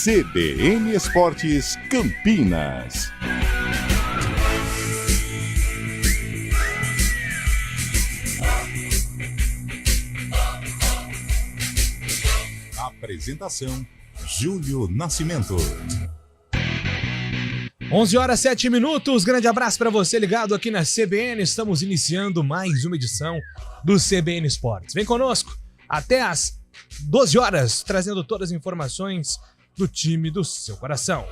CBN Esportes Campinas. Apresentação: Júlio Nascimento. 11h07. Grande abraço para você ligado aqui na CBN. Estamos iniciando mais uma edição do CBN Esportes. Vem conosco até às 12 horas, trazendo todas as informações do time do seu coração.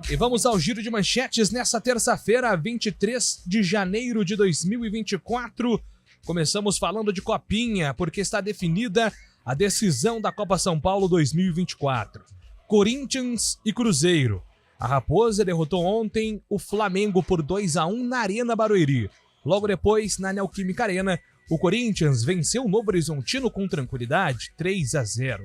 E vamos ao giro de manchetes nessa terça-feira, 23 de janeiro de 2024. Começamos falando de Copinha, porque está definida a decisão da Copa São Paulo 2024. Corinthians e Cruzeiro. A Raposa derrotou ontem o Flamengo por 2-1 na Arena Barueri. Logo depois, na Neoquímica Arena, o Corinthians venceu o Novo Horizontino com tranquilidade, 3-0.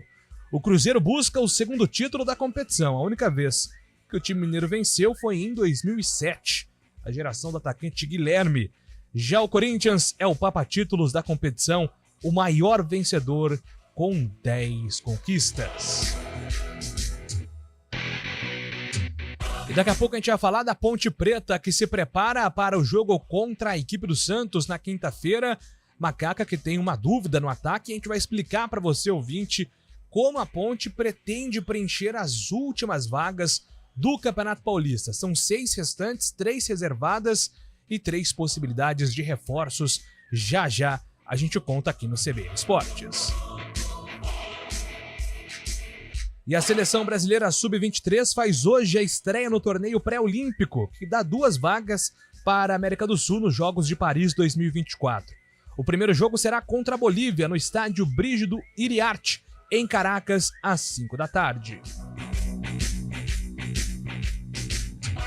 O Cruzeiro busca o segundo título da competição. A única vez que o time mineiro venceu foi em 2007, a geração do atacante Guilherme. Já o Corinthians é o papa-títulos da competição, o maior vencedor com 10 conquistas. E daqui a pouco a gente vai falar da Ponte Preta, que se prepara para o jogo contra a equipe do Santos na quinta-feira. Macaca que tem uma dúvida no ataque, e a gente vai explicar para você, ouvinte, como a Ponte pretende preencher as últimas vagas do Campeonato Paulista. São 6 restantes, 3 reservadas e 3 possibilidades de reforços. Já já a gente conta aqui no CBN Esportes. E a seleção brasileira sub-23 faz hoje a estreia no torneio pré-olímpico, que dá 2 vagas para a América do Sul nos Jogos de Paris 2024. O primeiro jogo será contra a Bolívia, no estádio Brígido Iriarte, em Caracas, às 5 da tarde.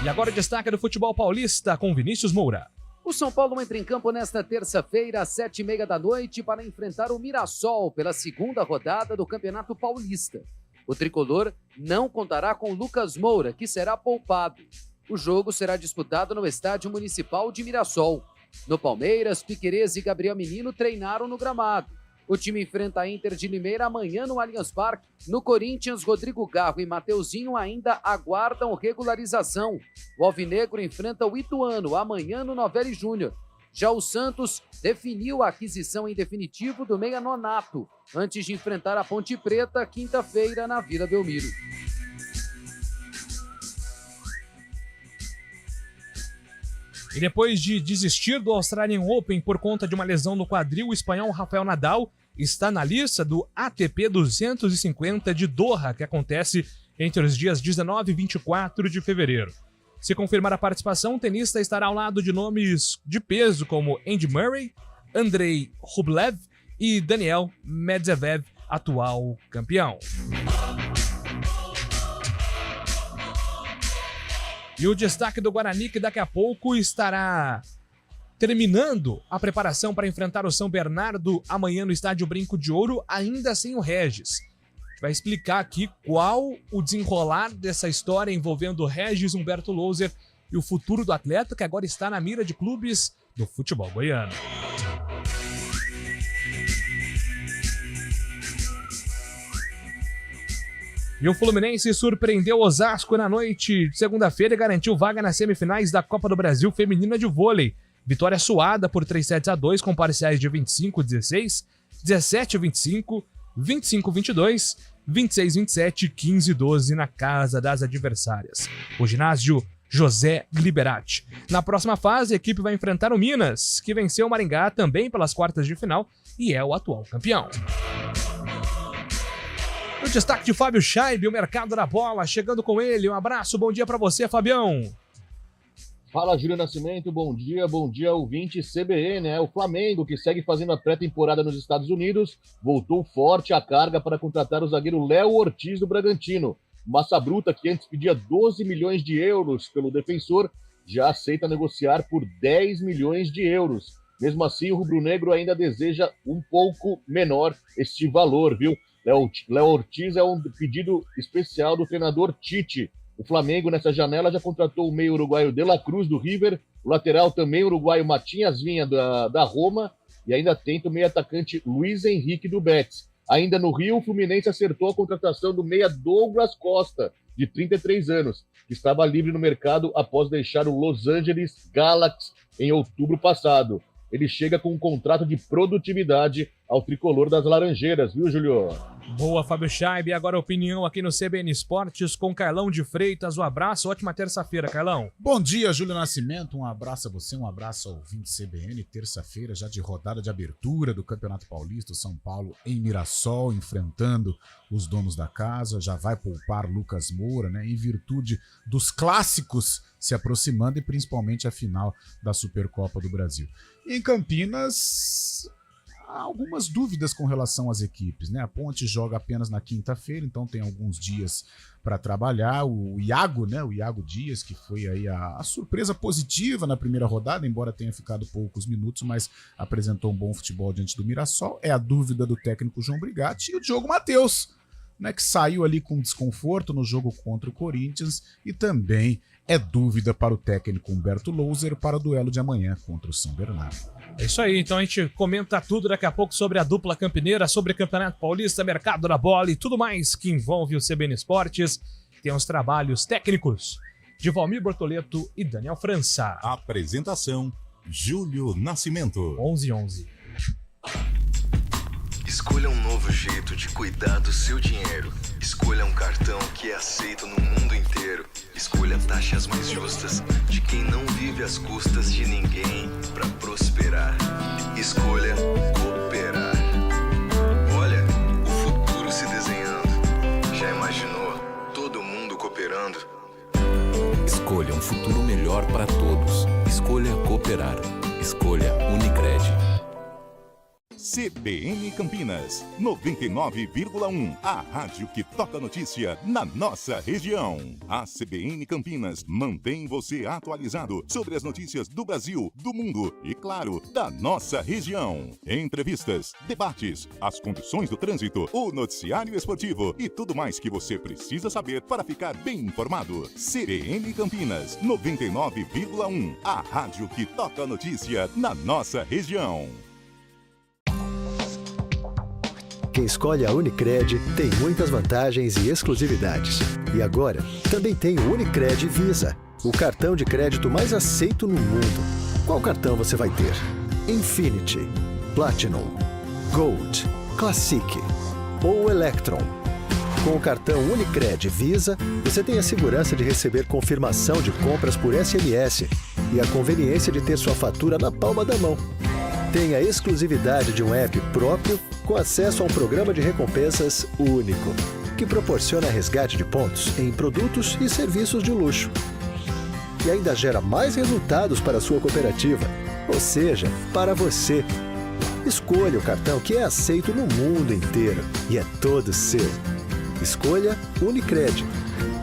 E agora o destaque do futebol paulista com Vinícius Moura. O São Paulo entra em campo nesta terça-feira, às 7h30 da noite, para enfrentar o Mirassol pela segunda rodada do Campeonato Paulista. O tricolor não contará com Lucas Moura, que será poupado. O jogo será disputado no Estádio Municipal de Mirassol. No Palmeiras, Piquerez e Gabriel Menino treinaram no gramado. O time enfrenta a Inter de Limeira amanhã no Allianz Parque. No Corinthians, Rodrigo Garro e Mateuzinho ainda aguardam regularização. O Alvinegro enfrenta o Ituano amanhã no Novelli Júnior. Já o Santos definiu a aquisição em definitivo do meia Nonato, antes de enfrentar a Ponte Preta quinta-feira na Vila Belmiro. E depois de desistir do Australian Open por conta de uma lesão no quadril, o espanhol Rafael Nadal está na lista do ATP 250 de Doha, que acontece entre os dias 19 e 24 de fevereiro. Se confirmar a participação, o tenista estará ao lado de nomes de peso como Andy Murray, Andrei Rublev e Daniel Medvedev, atual campeão. E o destaque do Guarani, que daqui a pouco estará terminando a preparação para enfrentar o São Bernardo amanhã no Estádio Brinco de Ouro, ainda sem o Regis. A gente vai explicar aqui qual o desenrolar dessa história envolvendo o Regis Humberto Louser e o futuro do atleta, que agora está na mira de clubes do futebol goiano. E o Fluminense surpreendeu Osasco na noite de segunda-feira e garantiu vaga nas semifinais da Copa do Brasil Feminina de Vôlei. Vitória suada por 3-2 com parciais de 25-16, 17-25, 25-22, 26-27 e 15-12 na casa das adversárias. O ginásio José Liberati. Na próxima fase, a equipe vai enfrentar o Minas, que venceu o Maringá também pelas quartas de final e é o atual campeão. O destaque de Fábio Scheibe, o mercado da bola, chegando com ele. Um abraço, bom dia para você, Fabião. Fala, Júlio Nascimento, bom dia, ouvinte CBN, O Flamengo, que segue fazendo a pré-temporada nos Estados Unidos, voltou forte à carga para contratar o zagueiro Léo Ortiz do Bragantino. Massa Bruta, que antes pedia 12 milhões de euros pelo defensor, já aceita negociar por 10 milhões de euros. Mesmo assim, o rubro-negro ainda deseja um pouco menor este valor, viu? Léo Ortiz é um pedido especial do treinador Tite. O Flamengo, nessa janela, já contratou o meio uruguaio De La Cruz, do River, o lateral também uruguaio Matias Vinha, da Roma, e ainda tenta o meio atacante Luiz Henrique, do Betis. Ainda no Rio, o Fluminense acertou a contratação do meia Douglas Costa, de 33 anos, que estava livre no mercado após deixar o Los Angeles Galaxy em outubro passado. Ele chega com um contrato de produtividade ao tricolor das Laranjeiras, viu, Júlio? Boa, Fábio Scheib. Agora a opinião aqui no CBN Esportes com Carlão de Freitas. Um abraço, ótima terça-feira, Carlão. Bom dia, Júlio Nascimento. Um abraço a você, um abraço ao ouvinte CBN. Terça-feira, já de rodada de abertura do Campeonato Paulista. O São Paulo em Mirassol, enfrentando os donos da casa. Já vai poupar Lucas Moura, né? Em virtude dos clássicos se aproximando e principalmente a final da Supercopa do Brasil. Em Campinas, há algumas dúvidas com relação às equipes, né? A Ponte joga apenas na quinta-feira, então tem alguns dias para trabalhar. O Iago, né? O Iago Dias, que foi aí a surpresa positiva na primeira rodada, embora tenha ficado poucos minutos, mas apresentou um bom futebol diante do Mirassol. É a dúvida do técnico João Brigatti. E o Diogo Matheus, né? Que saiu ali com desconforto no jogo contra o Corinthians e também é dúvida para o técnico Humberto Louser para o duelo de amanhã contra o São Bernardo. É isso aí, então a gente comenta tudo daqui a pouco sobre a dupla campineira, sobre o Campeonato Paulista, mercado da bola e tudo mais que envolve o CBN Esportes. Tem os trabalhos técnicos de Valmir Bortoleto e Daniel França. Apresentação, Júlio Nascimento. 11:11. Escolha um novo jeito de cuidar do seu dinheiro. Escolha um cartão que é aceito no mundo inteiro. Escolha taxas mais justas de quem não vive às custas de ninguém para prosperar. Escolha cooperar. Olha, o futuro se desenhando. Já imaginou todo mundo cooperando? Escolha um futuro melhor para todos. Escolha cooperar. Escolha Unicred. CBN Campinas, 99,1. A rádio que toca notícia na nossa região. A CBN Campinas mantém você atualizado sobre as notícias do Brasil, do mundo e, claro, da nossa região. Entrevistas, debates, as condições do trânsito, o noticiário esportivo e tudo mais que você precisa saber para ficar bem informado. CBN Campinas, 99,1. A rádio que toca notícia na nossa região. Quem escolhe a Unicred tem muitas vantagens e exclusividades. E agora, também tem o Unicred Visa, o cartão de crédito mais aceito no mundo. Qual cartão você vai ter? Infinity, Platinum, Gold, Classic ou Electron? Com o cartão Unicred Visa, você tem a segurança de receber confirmação de compras por SMS e a conveniência de ter sua fatura na palma da mão. Tem a exclusividade de um app próprio com acesso a um programa de recompensas único, que proporciona resgate de pontos em produtos e serviços de luxo. E ainda gera mais resultados para a sua cooperativa, ou seja, para você. Escolha o cartão que é aceito no mundo inteiro e é todo seu. Escolha Unicred.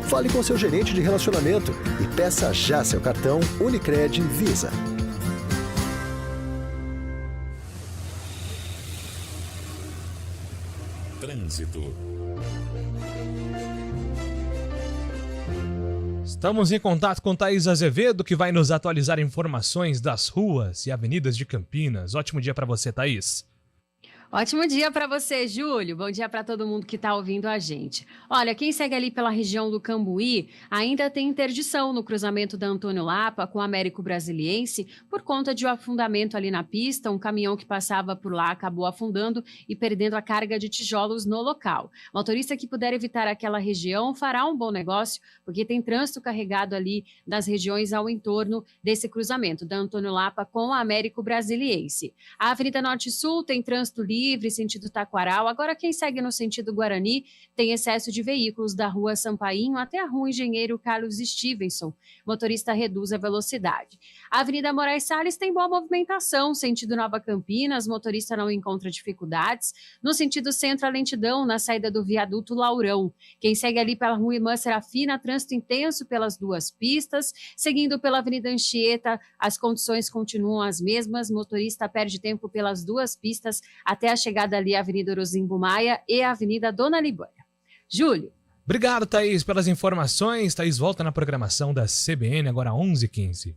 Fale com seu gerente de relacionamento e peça já seu cartão Unicred Visa. Trânsito. Estamos em contato com Thaís Azevedo, que vai nos atualizar informações das ruas e avenidas de Campinas. Ótimo dia para você, Thaís. Ótimo dia para você, Júlio. Bom dia para todo mundo que está ouvindo a gente. Olha, quem segue ali pela região do Cambuí ainda tem interdição no cruzamento da Antônio Lapa com o Américo Brasiliense por conta de um afundamento ali na pista. Um caminhão que passava por lá acabou afundando e perdendo a carga de tijolos no local. O motorista que puder evitar aquela região fará um bom negócio, porque tem trânsito carregado ali nas regiões ao entorno desse cruzamento da Antônio Lapa com o Américo Brasiliense. A Avenida Norte-Sul tem trânsito livre, sentido Taquaral. Agora, quem segue no sentido Guarani tem excesso de veículos da Rua Sampainho até a Rua Engenheiro Carlos Stevenson. O motorista reduz a velocidade. A Avenida Moraes Salles tem boa movimentação, sentido Nova Campinas, motorista não encontra dificuldades. No sentido centro, a lentidão na saída do viaduto Laurão. Quem segue ali pela Rua Irmã Serafina, trânsito intenso pelas duas pistas. Seguindo pela Avenida Anchieta, as condições continuam as mesmas. Motorista perde tempo pelas duas pistas até a chegada ali à Avenida Orozimbo Maia e a Avenida Dona Libânia. Júlio. Obrigado, Thaís, pelas informações. Thaís volta na programação da CBN, agora 11h15.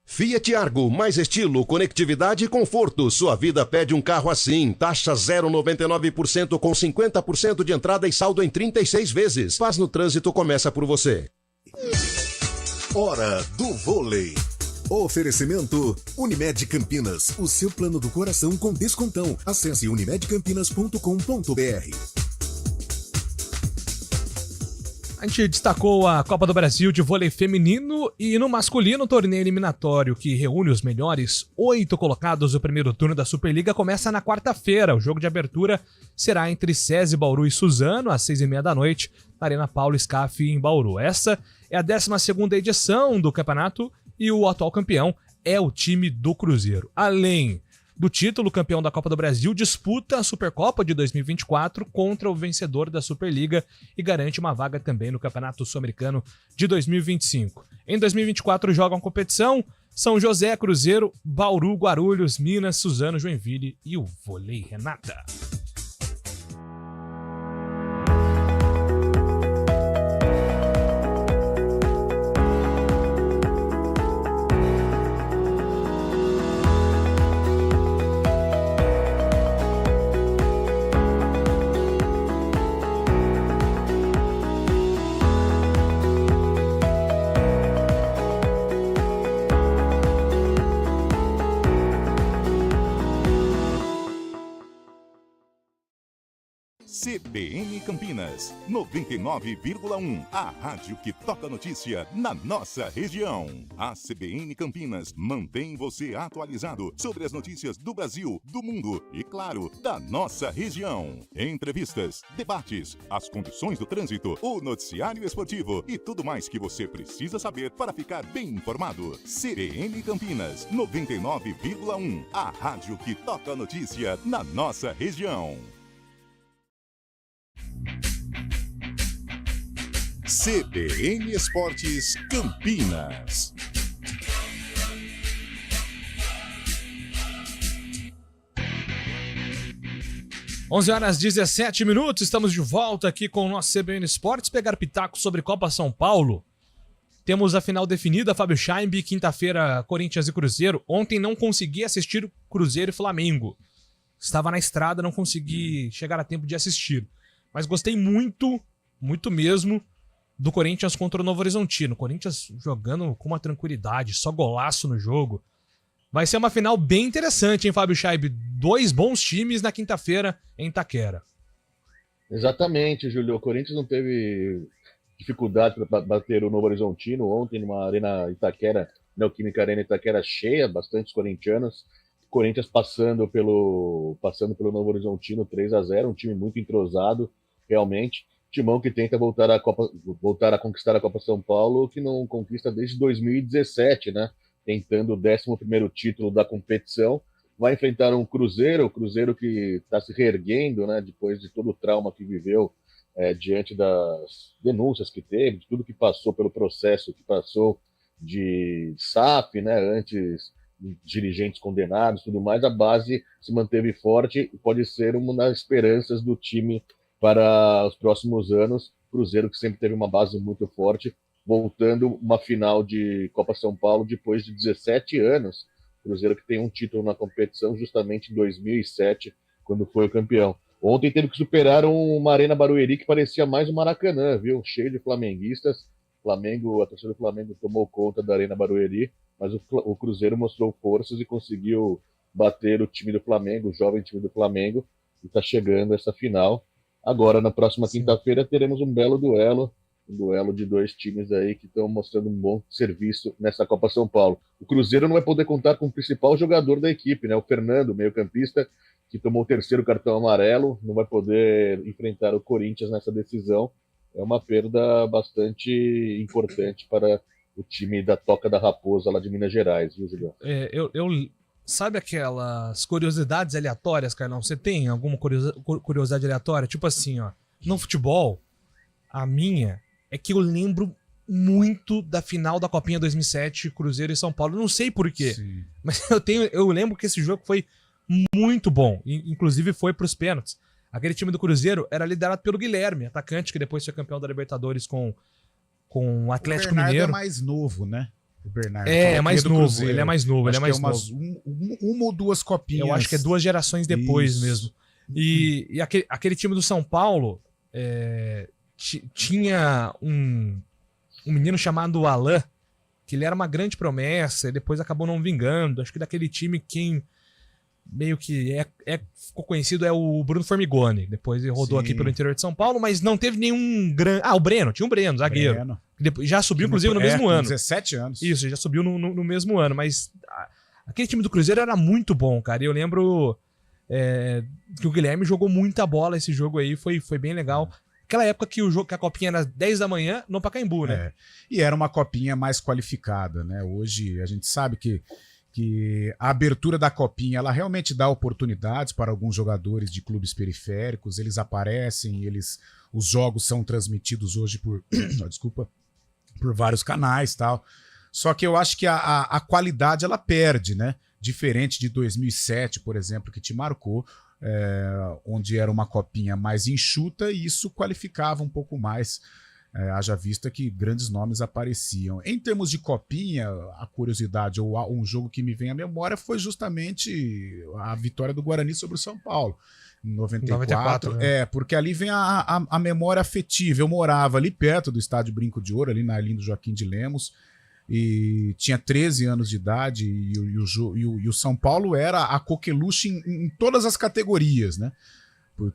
Fiat Argo, mais estilo, conectividade e conforto. Sua vida pede um carro assim. Taxa 0,99% com 50% de entrada e saldo em 36 vezes. Paz no trânsito começa por você. Hora do vôlei. Oferecimento Unimed Campinas, o seu plano do coração com descontão. Acesse unimedcampinas.com.br. A gente destacou a Copa do Brasil de vôlei feminino e no masculino, o torneio eliminatório que reúne os melhores 8 colocados do primeiro turno da Superliga começa na quarta-feira. O jogo de abertura será entre SESI, Bauru e Suzano, às 6h30 da noite, na Arena Paulo Scaff, em Bauru. Essa é a 12ª edição do campeonato e o atual campeão é o time do Cruzeiro. Além do título, campeão da Copa do Brasil disputa a Supercopa de 2024 contra o vencedor da Superliga e garante uma vaga também no Campeonato Sul-Americano de 2025. Em 2024 jogam competição São José, Cruzeiro, Bauru, Guarulhos, Minas, Suzano, Joinville e o Vôlei Renata. CBN Campinas, 99,1. A rádio que toca notícia na nossa região. A CBN Campinas mantém você atualizado sobre as notícias do Brasil, do mundo e, claro, da nossa região. Entrevistas, debates, as condições do trânsito, o noticiário esportivo e tudo mais que você precisa saber para ficar bem informado. CBN Campinas, 99,1. A rádio que toca notícia na nossa região. CBN Esportes Campinas. Onze horas 17 minutos, estamos de volta aqui com o nosso CBN Esportes, pegar pitaco sobre Copa São Paulo. Temos a final definida, Fábio Chaimbi, quinta-feira, Corinthians e Cruzeiro. Ontem não consegui assistir Cruzeiro e Flamengo. Estava na estrada, não consegui chegar a tempo de assistir. Mas gostei muito, muito mesmo, do Corinthians contra o Novo Horizontino. Corinthians jogando com uma tranquilidade, só golaço no jogo. Vai ser uma final bem interessante, hein, Fábio Chaib? 2 bons times na quinta-feira em Itaquera. Exatamente, Júlio. O Corinthians não teve dificuldade para bater o Novo Horizontino ontem numa arena Itaquera, Neoquímica Arena Itaquera cheia, bastantes corintianos. Corinthians passando pelo Novo Horizontino 3-0, um time muito entrosado, realmente. Timão que tenta voltar a conquistar a Copa São Paulo, que não conquista desde 2017, né? Tentando o 11º título da competição. Vai enfrentar um Cruzeiro, o Cruzeiro que está se reerguendo, né? Depois de todo o trauma que viveu diante das denúncias que teve, de tudo que passou pelo processo que passou de SAF, né? Antes dirigentes condenados, tudo mais, a base se manteve forte e pode ser uma das esperanças do time para os próximos anos. Cruzeiro que sempre teve uma base muito forte, voltando uma final de Copa São Paulo depois de 17 anos. Cruzeiro que tem um título na competição justamente em 2007, quando foi o campeão. Ontem teve que superar uma Arena Barueri que parecia mais um Maracanã, viu? Cheio de flamenguistas. A torcida do Flamengo tomou conta da Arena Barueri, mas o Cruzeiro mostrou forças e conseguiu bater o time do Flamengo, o jovem time do Flamengo, e está chegando essa final. Agora, na próxima quinta-feira, teremos um belo duelo, um duelo de 2 times aí que estão mostrando um bom serviço nessa Copa São Paulo. O Cruzeiro não vai poder contar com o principal jogador da equipe, né? O Fernando, meio-campista, que tomou o 3º cartão amarelo, não vai poder enfrentar o Corinthians nessa decisão. É uma perda bastante importante para o time da Toca da Raposa lá de Minas Gerais, viu, Julião? Sabe aquelas curiosidades aleatórias, Carlão? Você tem alguma curiosidade aleatória? Tipo assim, ó, no futebol, a minha é que eu lembro muito da final da Copinha 2007, Cruzeiro e São Paulo. Não sei por quê, mas eu lembro que esse jogo foi muito bom. Inclusive foi para os pênaltis. Aquele time do Cruzeiro era liderado pelo Guilherme, atacante, que depois foi campeão da Libertadores com o Atlético Mineiro. Mineiro. É mais novo, né? O Bernardo. É mais do novo, Cruzeiro. ele é mais novo, ele é mais novo. Uma ou duas copinhas. Eu acho que é 2 gerações depois mesmo. E aquele time do São Paulo tinha um menino chamado Alain, que ele era uma grande promessa e depois acabou não vingando. Acho que daquele time quem meio que ficou conhecido é o Bruno Formigoni. Depois ele rodou aqui pelo interior de São Paulo, mas não teve nenhum grande... Ah, o Breno, tinha um Breno, zagueiro. Breno. Depois, já subiu, inclusive, no mesmo ano. 17 anos. Isso, já subiu no mesmo ano, mas aquele time do Cruzeiro era muito bom, cara. E eu lembro que o Guilherme jogou muita bola esse jogo aí, foi bem legal. Aquela época que a copinha era 10 da manhã no Pacaembu, né? E era uma copinha mais qualificada, né? Hoje a gente sabe que a abertura da copinha ela realmente dá oportunidades para alguns jogadores de clubes periféricos, eles aparecem, os jogos são transmitidos hoje por vários canais, tal. Só que eu acho que a qualidade ela perde, né? Diferente de 2007, por exemplo, que te marcou, onde era uma copinha mais enxuta e isso qualificava um pouco mais. Haja vista que grandes nomes apareciam. Em termos de copinha, a curiosidade ou um jogo que me vem à memória foi justamente a vitória do Guarani sobre o São Paulo, em 94. Né? Porque ali vem a memória afetiva. Eu morava ali perto do Estádio Brinco de Ouro, ali na Arlindo Joaquim de Lemos, e tinha 13 anos de idade, e o São Paulo era a coqueluche em todas as categorias, né?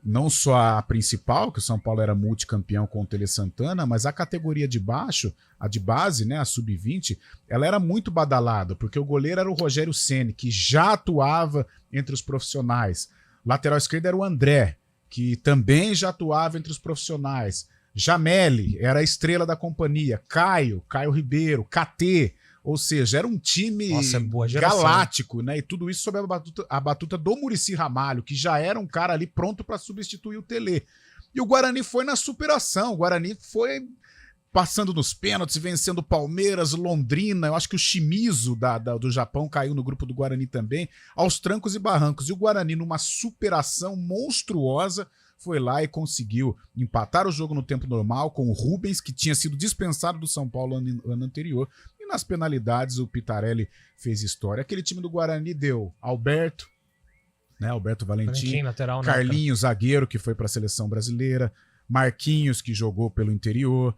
Não só a principal, que o São Paulo era multicampeão com o Tele Santana, mas a categoria de baixo, a de base, né, a sub-20, ela era muito badalada, porque o goleiro era o Rogério Ceni, que já atuava entre os profissionais. Lateral esquerdo era o André, que também já atuava entre os profissionais. Jameli era a estrela da companhia. Caio Ribeiro, KT, ou seja, era um time galáctico, né? E tudo isso sob a batuta do Muricy Ramalho, que já era um cara ali pronto para substituir o Tele. E o Guarani foi na superação, o Guarani foi passando nos pênaltis, vencendo Palmeiras, Londrina. Eu acho que o Shimizu do Japão caiu no grupo do Guarani também, aos trancos e barrancos. E o Guarani, numa superação monstruosa, foi lá e conseguiu empatar o jogo no tempo normal com o Rubens, que tinha sido dispensado do São Paulo ano anterior. E nas penalidades o Pitarelli fez história. Aquele time do Guarani deu Alberto, né, Alberto Valentim, lateral, Carlinhos, zagueiro, que foi para a seleção brasileira, Marquinhos, que jogou pelo interior,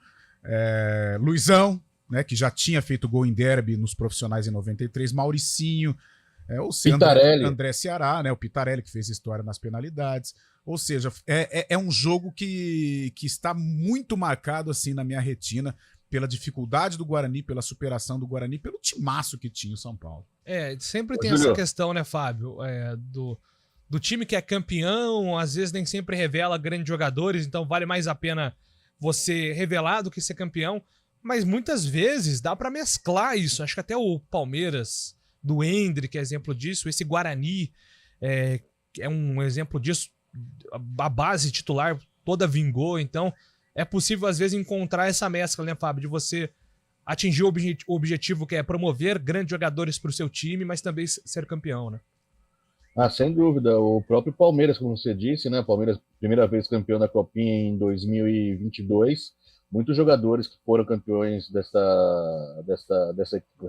Luizão, né, que já tinha feito gol em derby nos profissionais em 93, Mauricinho, ou seja, André Ceará, né, o Pitarelli, que fez história nas penalidades. Ou seja, é um jogo que está muito marcado assim na minha retina pela dificuldade do Guarani, pela superação do Guarani, pelo timaço que tinha o São Paulo. Sempre tem essa questão, né, Fábio, do time que é campeão, às vezes nem sempre revela grandes jogadores, então vale mais a pena você revelar do que ser campeão, mas muitas vezes dá para mesclar isso. Acho que até o Palmeiras, do Hendrick, é exemplo disso, esse Guarani é um exemplo disso, a base titular toda vingou, então é possível às vezes encontrar essa mescla, né, Fábio, de você atingir o objetivo que é promover grandes jogadores para o seu time, mas também ser campeão, né? Sem dúvida, o próprio Palmeiras, como você disse, né, Palmeiras primeira vez campeão da Copinha em 2022, muitos jogadores que foram campeões dessa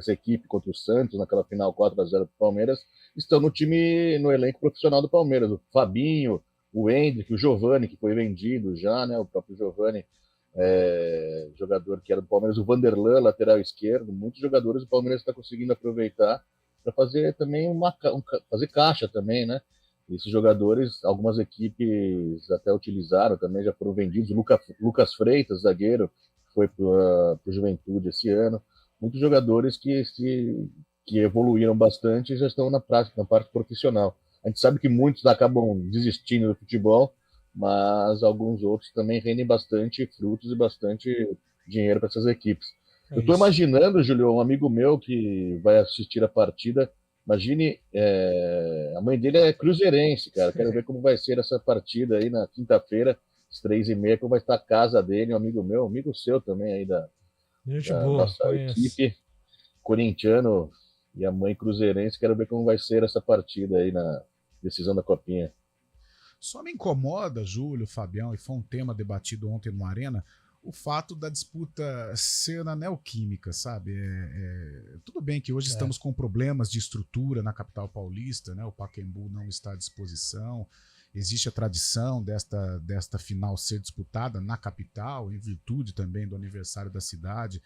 equipe contra o Santos, naquela final 4-0 do Palmeiras, estão no elenco profissional do Palmeiras. O Fabinho, o Hendrick, o Giovani, que foi vendido já, né? O próprio Giovani, jogador que era do Palmeiras, o Vanderlan, lateral esquerdo. Muitos jogadores do Palmeiras está conseguindo aproveitar para fazer também fazer caixa também, né? Esses jogadores, algumas equipes até utilizaram também, já foram vendidos. Lucas Freitas, zagueiro, foi para o Juventude esse ano. Muitos jogadores que evoluíram bastante e já estão na parte profissional. A gente sabe que muitos acabam desistindo do futebol, mas alguns outros também rendem bastante frutos e bastante dinheiro para essas equipes. Eu estou imaginando, Júlio, um amigo meu que vai assistir a partida. Imagine, a mãe dele é cruzeirense, cara. Quero ver como vai ser essa partida aí na quinta-feira, às 3h30, como vai estar a casa dele, um amigo meu, amigo seu também aí da nossa equipe, corintiano e a mãe cruzeirense. Quero ver como vai ser essa partida aí na decisão da Copinha. Só me incomoda, Júlio, Fabião, e foi um tema debatido ontem no Arena, o fato da disputa ser na Neoquímica, sabe? Tudo bem que hoje estamos com problemas de estrutura na capital paulista, né? O Pacaembu não está à disposição, existe a tradição desta final ser disputada na capital, em virtude também do aniversário da cidade,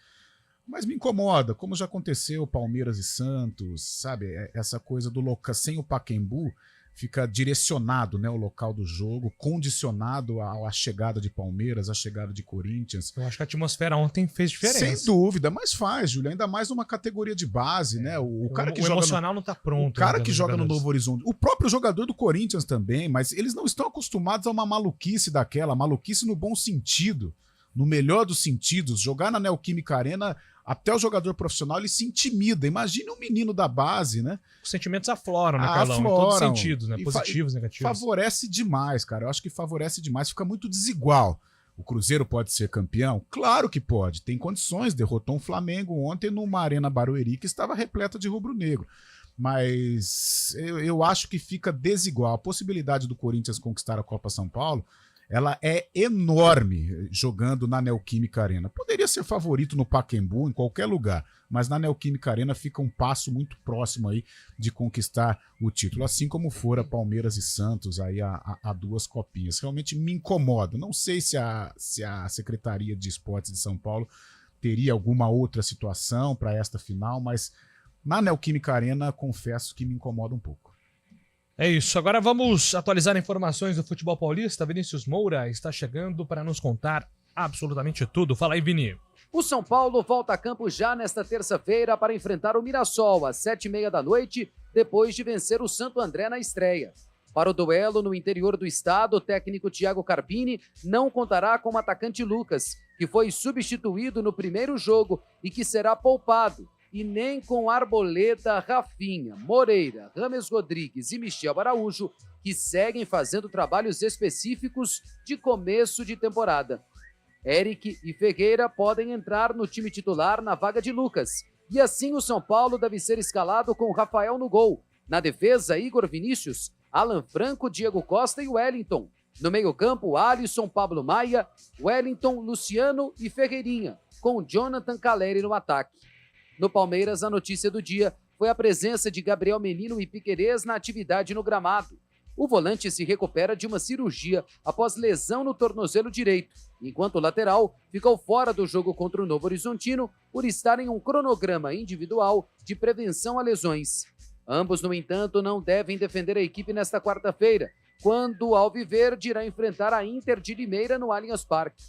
mas me incomoda, como já aconteceu Palmeiras e Santos, sabe? Essa coisa do local sem o Pacaembu, fica direcionado, né, o local do jogo, condicionado à chegada de Palmeiras, à chegada de Corinthians. Eu acho que a atmosfera ontem fez diferença. Sem dúvida, mas faz, Júlio, ainda mais numa categoria de base, né? O cara que joga emocional não tá pronto. O cara que joga no Novo Horizonte, o próprio jogador do Corinthians também, mas eles não estão acostumados a uma maluquice daquela, maluquice no bom sentido, no melhor dos sentidos. Jogar na Neoquímica Arena, até o jogador profissional, ele se intimida. Imagine um menino da base, né? Os sentimentos afloram, né, Carlão? Em todos os sentidos, né? Positivos, negativos. Favorece demais, cara. Eu acho que favorece demais. Fica muito desigual. O Cruzeiro pode ser campeão? Claro que pode. Tem condições. Derrotou um Flamengo ontem numa Arena Barueri que estava repleta de rubro-negro. Mas eu acho que fica desigual. A possibilidade do Corinthians conquistar a Copa São Paulo, ela é enorme jogando na Neoquímica Arena. Poderia ser favorito no Pacaembu, em qualquer lugar, mas na Neoquímica Arena fica um passo muito próximo aí de conquistar o título, assim como fora Palmeiras e Santos aí a 2 copinhas. Realmente me incomoda. Não sei se a Secretaria de Esportes de São Paulo teria alguma outra situação para esta final, mas na Neoquímica Arena confesso que me incomoda um pouco. É isso, agora vamos atualizar informações do futebol paulista. Vinícius Moura está chegando para nos contar absolutamente tudo. Fala aí, Vini. O São Paulo volta a campo já nesta terça-feira para enfrentar o Mirassol às 7h30 da noite, depois de vencer o Santo André na estreia. Para o duelo no interior do estado, o técnico Thiago Carpini não contará com o atacante Lucas, que foi substituído no primeiro jogo e que será poupado, e nem com Arboleda, Rafinha, Moreira, Rames Rodrigues e Michel Araújo, que seguem fazendo trabalhos específicos de começo de temporada. Eric e Ferreira podem entrar no time titular na vaga de Lucas, e assim o São Paulo deve ser escalado com Rafael no gol. Na defesa, Igor Vinícius, Alan Franco, Diego Costa e Wellington. No meio-campo, Alisson, Pablo Maia, Wellington, Luciano e Ferreirinha, com Jonathan Caleri no ataque. No Palmeiras, a notícia do dia foi a presença de Gabriel Menino e Piquerez na atividade no gramado. O volante se recupera de uma cirurgia após lesão no tornozelo direito, enquanto o lateral ficou fora do jogo contra o Novo Horizontino por estar em um cronograma individual de prevenção a lesões. Ambos, no entanto, não devem defender a equipe nesta quarta-feira, quando o Alviverde irá enfrentar a Inter de Limeira no Allianz Parque.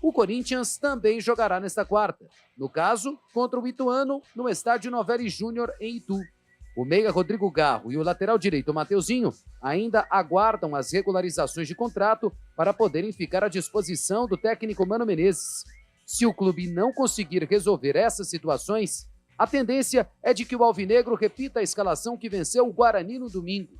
O Corinthians também jogará nesta quarta, no caso, contra o Ituano, no estádio Novelli Júnior, em Itu. O meia Rodrigo Garro e o lateral direito Mateuzinho ainda aguardam as regularizações de contrato para poderem ficar à disposição do técnico Mano Menezes. Se o clube não conseguir resolver essas situações, a tendência é de que o alvinegro repita a escalação que venceu o Guarani no domingo.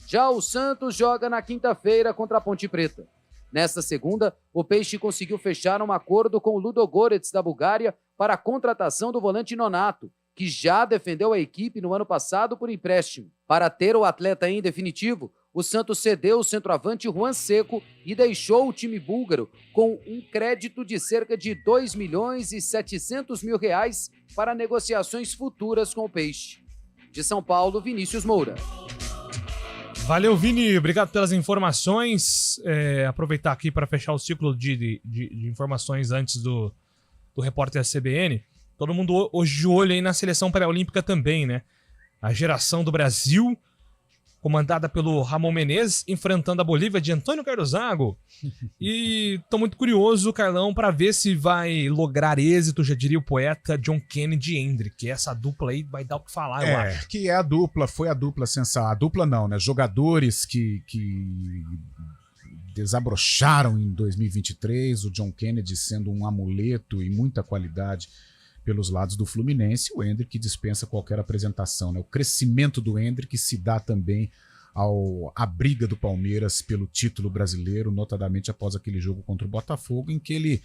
Já o Santos joga na quinta-feira contra a Ponte Preta. Nesta segunda, o Peixe conseguiu fechar um acordo com o Ludogorets da Bulgária para a contratação do volante Nonato, que já defendeu a equipe no ano passado por empréstimo. Para ter o atleta em definitivo, o Santos cedeu o centroavante Juan Seco e deixou o time búlgaro com um crédito de cerca de R$2.700.000 para negociações futuras com o Peixe. De São Paulo, Vinícius Moura. Valeu, Vini. Obrigado pelas informações. Aproveitar aqui para fechar o ciclo de informações antes do repórter da CBN. Todo mundo hoje de olho aí na seleção pré-olímpica também, né? A geração do Brasil, comandada pelo Ramon Menezes, enfrentando a Bolívia de Antônio Carlos Zago. E tô muito curioso, Carlão, para ver se vai lograr êxito, já diria o poeta, John Kennedy e Hendrick. Essa dupla aí vai dar o que falar, eu acho. Que é a dupla, foi a dupla sensata. A dupla não, né? Jogadores que desabrocharam em 2023, o John Kennedy sendo um amuleto e muita qualidade pelos lados do Fluminense, o Hendrick dispensa qualquer apresentação, né? O crescimento do Hendrick se dá também à briga do Palmeiras pelo título brasileiro, notadamente após aquele jogo contra o Botafogo, em que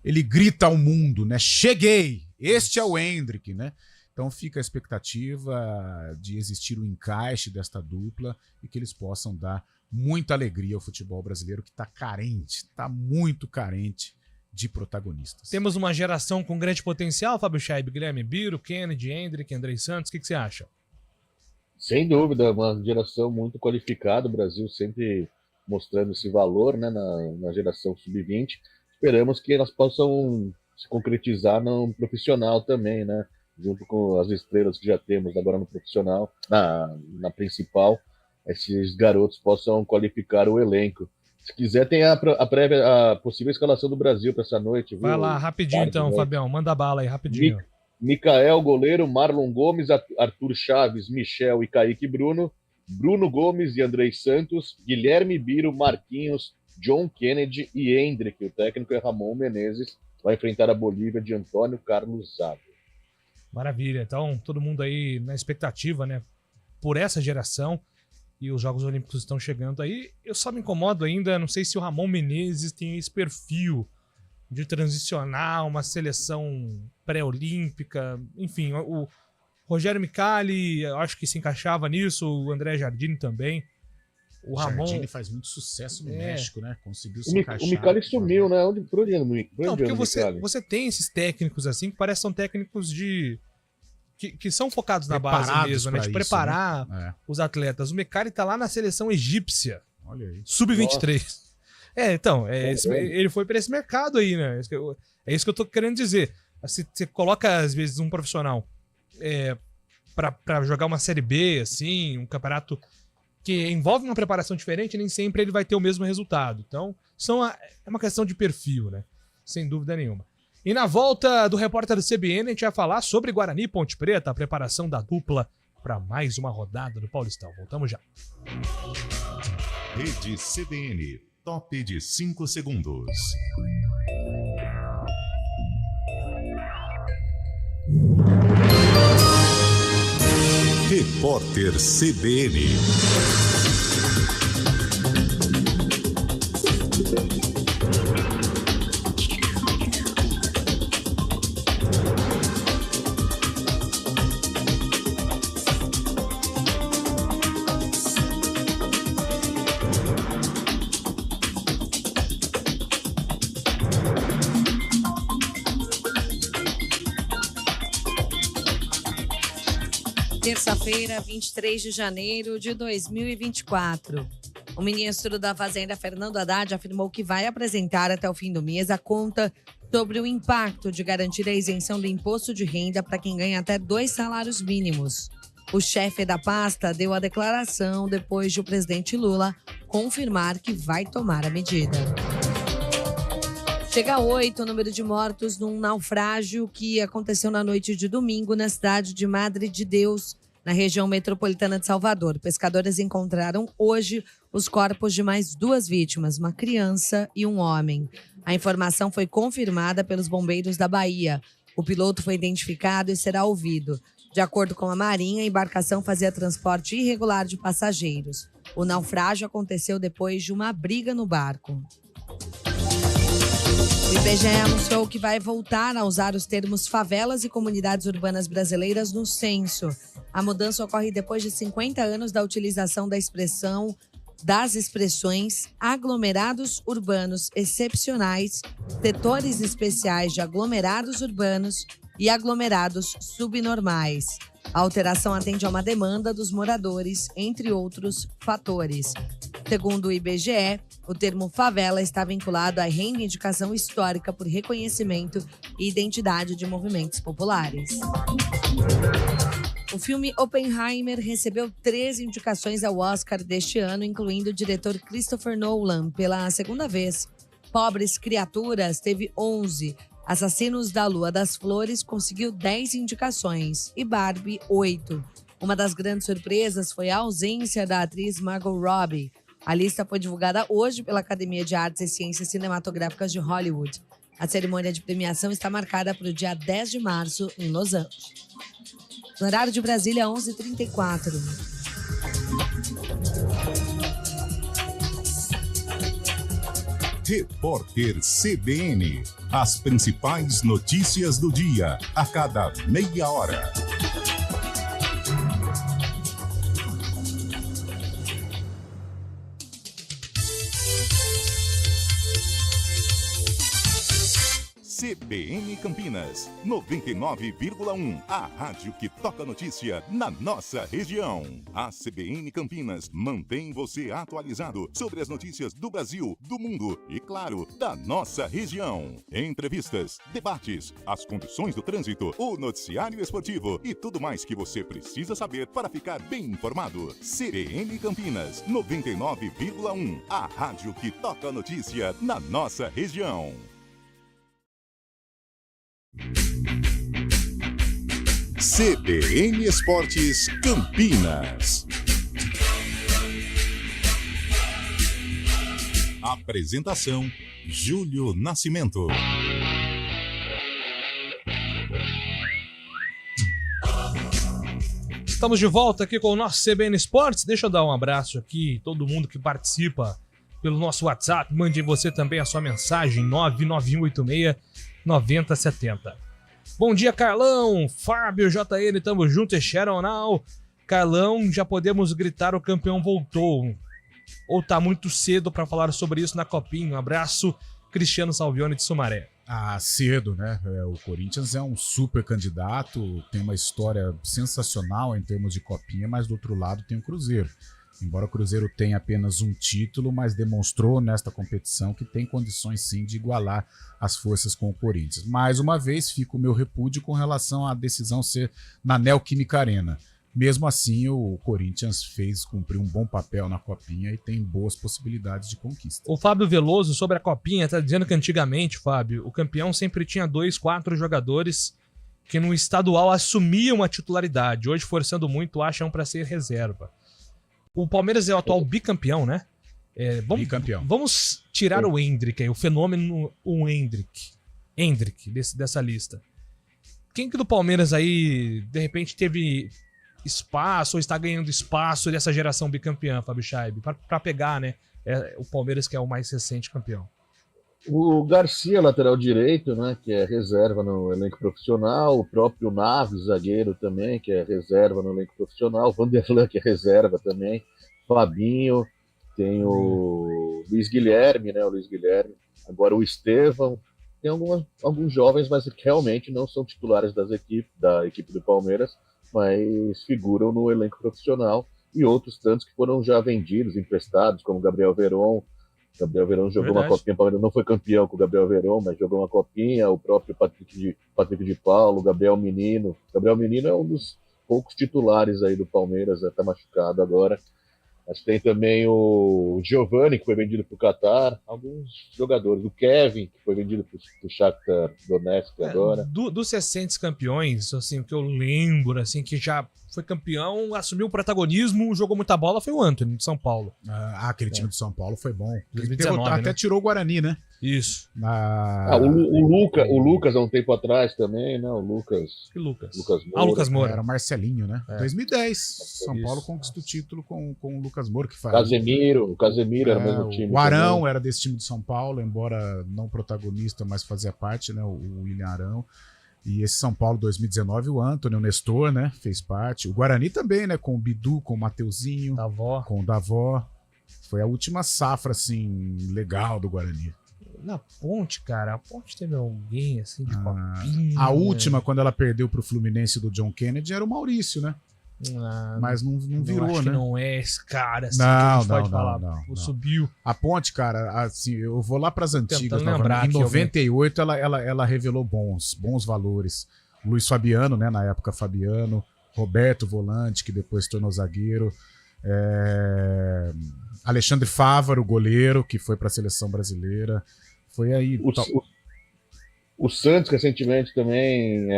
ele grita ao mundo, né? Cheguei! Este é o Hendrick, né? Então fica a expectativa de existir o encaixe desta dupla e que eles possam dar muita alegria ao futebol brasileiro, que está carente, está muito carente de protagonistas. Temos uma geração com grande potencial, Fábio Scheib, Guilherme Biro, Kennedy, Hendrick, Andrei Santos, o que você acha? Sem dúvida, uma geração muito qualificada, o Brasil sempre mostrando esse valor, né, na geração sub-20. Esperamos que elas possam se concretizar no profissional também, né, junto com as estrelas que já temos agora no profissional, na principal, esses garotos possam qualificar o elenco. Se quiser, tem a possível escalação do Brasil para essa noite. Vai lá, rapidinho então, Fabião, manda bala aí, rapidinho. Micael, goleiro, Marlon Gomes, Arthur Chaves, Michel e Kaique Bruno, Bruno Gomes e Andrei Santos, Guilherme Biro, Marquinhos, John Kennedy e Hendrick. O técnico é Ramon Menezes, vai enfrentar a Bolívia de Antônio Carlos Zago. Maravilha, então todo mundo aí na expectativa, né, por essa geração, e os Jogos Olímpicos estão chegando aí. Eu só me incomodo ainda, não sei se o Ramon Menezes tem esse perfil de transicionar uma seleção pré-olímpica, enfim, o Rogério Micali, eu acho que se encaixava nisso, o André Jardine também. O Ramon Jardine faz muito sucesso no México, né? Conseguiu se encaixar. O Micali sumiu, né? Por onde anda o Micali? Não, porque você tem esses técnicos assim, que parecem são técnicos que são focados na base mesmo, né? De preparar os atletas. O Micali tá lá na seleção egípcia. Olha aí. Sub-23. Então, ele foi para esse mercado aí, né? É isso que eu tô querendo dizer. Você coloca, às vezes, um profissional para jogar uma Série B, assim, um campeonato que envolve uma preparação diferente, nem sempre ele vai ter o mesmo resultado. Então, é uma questão de perfil, né? Sem dúvida nenhuma. E na volta do repórter do CBN, a gente vai falar sobre Guarani e Ponte Preta, a preparação da dupla para mais uma rodada do Paulistão. Voltamos já. Rede CBN, top de 5 segundos. Repórter CBN. Terça-feira, 23 de janeiro de 2024. O ministro da Fazenda, Fernando Haddad, afirmou que vai apresentar até o fim do mês a conta sobre o impacto de garantir a isenção do imposto de renda para quem ganha até 2 salários mínimos. O chefe da pasta deu a declaração depois de o presidente Lula confirmar que vai tomar a medida. Chega a 8 o número de mortos num naufrágio que aconteceu na noite de domingo na cidade de Madre de Deus, na região metropolitana de Salvador. Pescadores encontraram hoje os corpos de mais 2 vítimas, uma criança e um homem. A informação foi confirmada pelos bombeiros da Bahia. O piloto foi identificado e será ouvido. De acordo com a Marinha, a embarcação fazia transporte irregular de passageiros. O naufrágio aconteceu depois de uma briga no barco. O IBGE anunciou que vai voltar a usar os termos favelas e comunidades urbanas brasileiras no censo. A mudança ocorre depois de 50 anos da utilização das expressões aglomerados urbanos excepcionais, setores especiais de aglomerados urbanos e aglomerados subnormais. A alteração atende a uma demanda dos moradores, entre outros fatores. Segundo o IBGE, o termo favela está vinculado à reivindicação histórica por reconhecimento e identidade de movimentos populares. O filme Oppenheimer recebeu 13 indicações ao Oscar deste ano, incluindo o diretor Christopher Nolan, pela segunda vez. Pobres Criaturas teve 11. Assassinos da Lua das Flores conseguiu 10 indicações e Barbie 8. Uma das grandes surpresas foi a ausência da atriz Margot Robbie. A lista foi divulgada hoje pela Academia de Artes e Ciências Cinematográficas de Hollywood. A cerimônia de premiação está marcada para o dia 10 de março, em Los Angeles. No horário de Brasília, 11h34. Repórter CBN. As principais notícias do dia, a cada meia hora. CBN Campinas, 99,1. A rádio que toca notícia na nossa região. A CBN Campinas mantém você atualizado sobre as notícias do Brasil, do mundo e, claro, da nossa região. Entrevistas, debates, as condições do trânsito, o noticiário esportivo e tudo mais que você precisa saber para ficar bem informado. CBN Campinas, 99,1. A rádio que toca notícia na nossa região. CBN Esportes Campinas. Apresentação: Júlio Nascimento. Estamos de volta aqui com o nosso CBN Esportes. Deixa eu dar um abraço aqui, todo mundo que participa pelo nosso WhatsApp. Mande você também a sua mensagem, 99186-9070. Bom dia, Carlão, Fábio, JN, tamo junto, e Sharon Now. Carlão, já podemos gritar, o campeão voltou. Ou tá muito cedo para falar sobre isso na Copinha? Um abraço, Cristiano Salvione de Sumaré. Ah, cedo, né? O Corinthians é um super candidato, tem uma história sensacional em termos de Copinha, mas do outro lado tem o Cruzeiro. Embora o Cruzeiro tenha apenas um título, mas demonstrou nesta competição que tem condições sim de igualar as forças com o Corinthians. Mais uma vez, fica o meu repúdio com relação à decisão ser na Neoquímica Arena. Mesmo assim, o Corinthians cumpriu um bom papel na Copinha e tem boas possibilidades de conquista. O Fábio Veloso, sobre a Copinha, tá dizendo que antigamente, Fábio, o campeão sempre tinha 2, 4 jogadores que no estadual assumiam a titularidade. Hoje, forçando muito, acham para ser reserva. O Palmeiras é o atual bicampeão, né? Bicampeão. Vamos tirar o Hendrick aí, o fenômeno Hendrick dessa lista. Quem que do Palmeiras aí, de repente, teve espaço ou está ganhando espaço dessa geração bicampeã, Fábio Scheib, para pegar, né, o Palmeiras, que é o mais recente campeão? O Garcia, lateral direito, né, que é reserva no elenco profissional, o próprio Naves, zagueiro também, que é reserva no elenco profissional, o Vanderlan, que é reserva também, Fabinho, tem o Luiz Guilherme, né, agora o Estevão, tem alguns jovens, mas que realmente não são titulares da equipe do Palmeiras, mas figuram no elenco profissional, e outros tantos que foram já vendidos, emprestados, como Gabriel Veron. Gabriel Veron jogou uma copinha, o Palmeiras não foi campeão com o Gabriel Veron, mas jogou uma copinha, o próprio Patrick de Paulo, Gabriel Menino. Gabriel Menino é um dos poucos titulares aí do Palmeiras, está machucado agora. Mas tem também o Giovani, que foi vendido para o Qatar, alguns jogadores, o Kevin, que foi vendido para o Shakhtar Donetsk agora. Dos recentes campeões, assim, o que eu lembro, assim, que já foi campeão, assumiu o protagonismo, jogou muita bola, foi o Antony, de São Paulo. Aquele time de São Paulo foi bom. 2019, até né? tirou o Guarani, né? Isso. O Lucas, há um tempo atrás também, né? O Lucas. Que Lucas? Lucas Moura. Lucas Moura. Era o Marcelinho, né? 2010, São Paulo conquista o título com o Lucas Moura, que faz. O Casemiro era o mesmo time. O Arão também era desse time de São Paulo, embora não protagonista, mas fazia parte, né? O William Arão. E esse São Paulo 2019, o Antony, o Nestor, né? Fez parte. O Guarani também, né? Com o Bidu, com o Mateuzinho. Com o Davó. Foi a última safra, assim, legal do Guarani. Na Ponte, cara, a Ponte teve alguém, assim, de copinha. A última, quando ela perdeu pro Fluminense do John Kennedy, era o Maurício, né? Mas não virou, acho né? Que não é esse cara, assim, não. Subiu. A Ponte, cara, assim, eu vou lá pras antigas. Lembrar em 98, ela revelou bons valores. Luiz Fabiano, né? Na época, Fabiano. Roberto Volante, que depois se tornou zagueiro. Alexandre Fávaro, goleiro, que foi pra seleção brasileira. Foi aí. O Santos, recentemente, também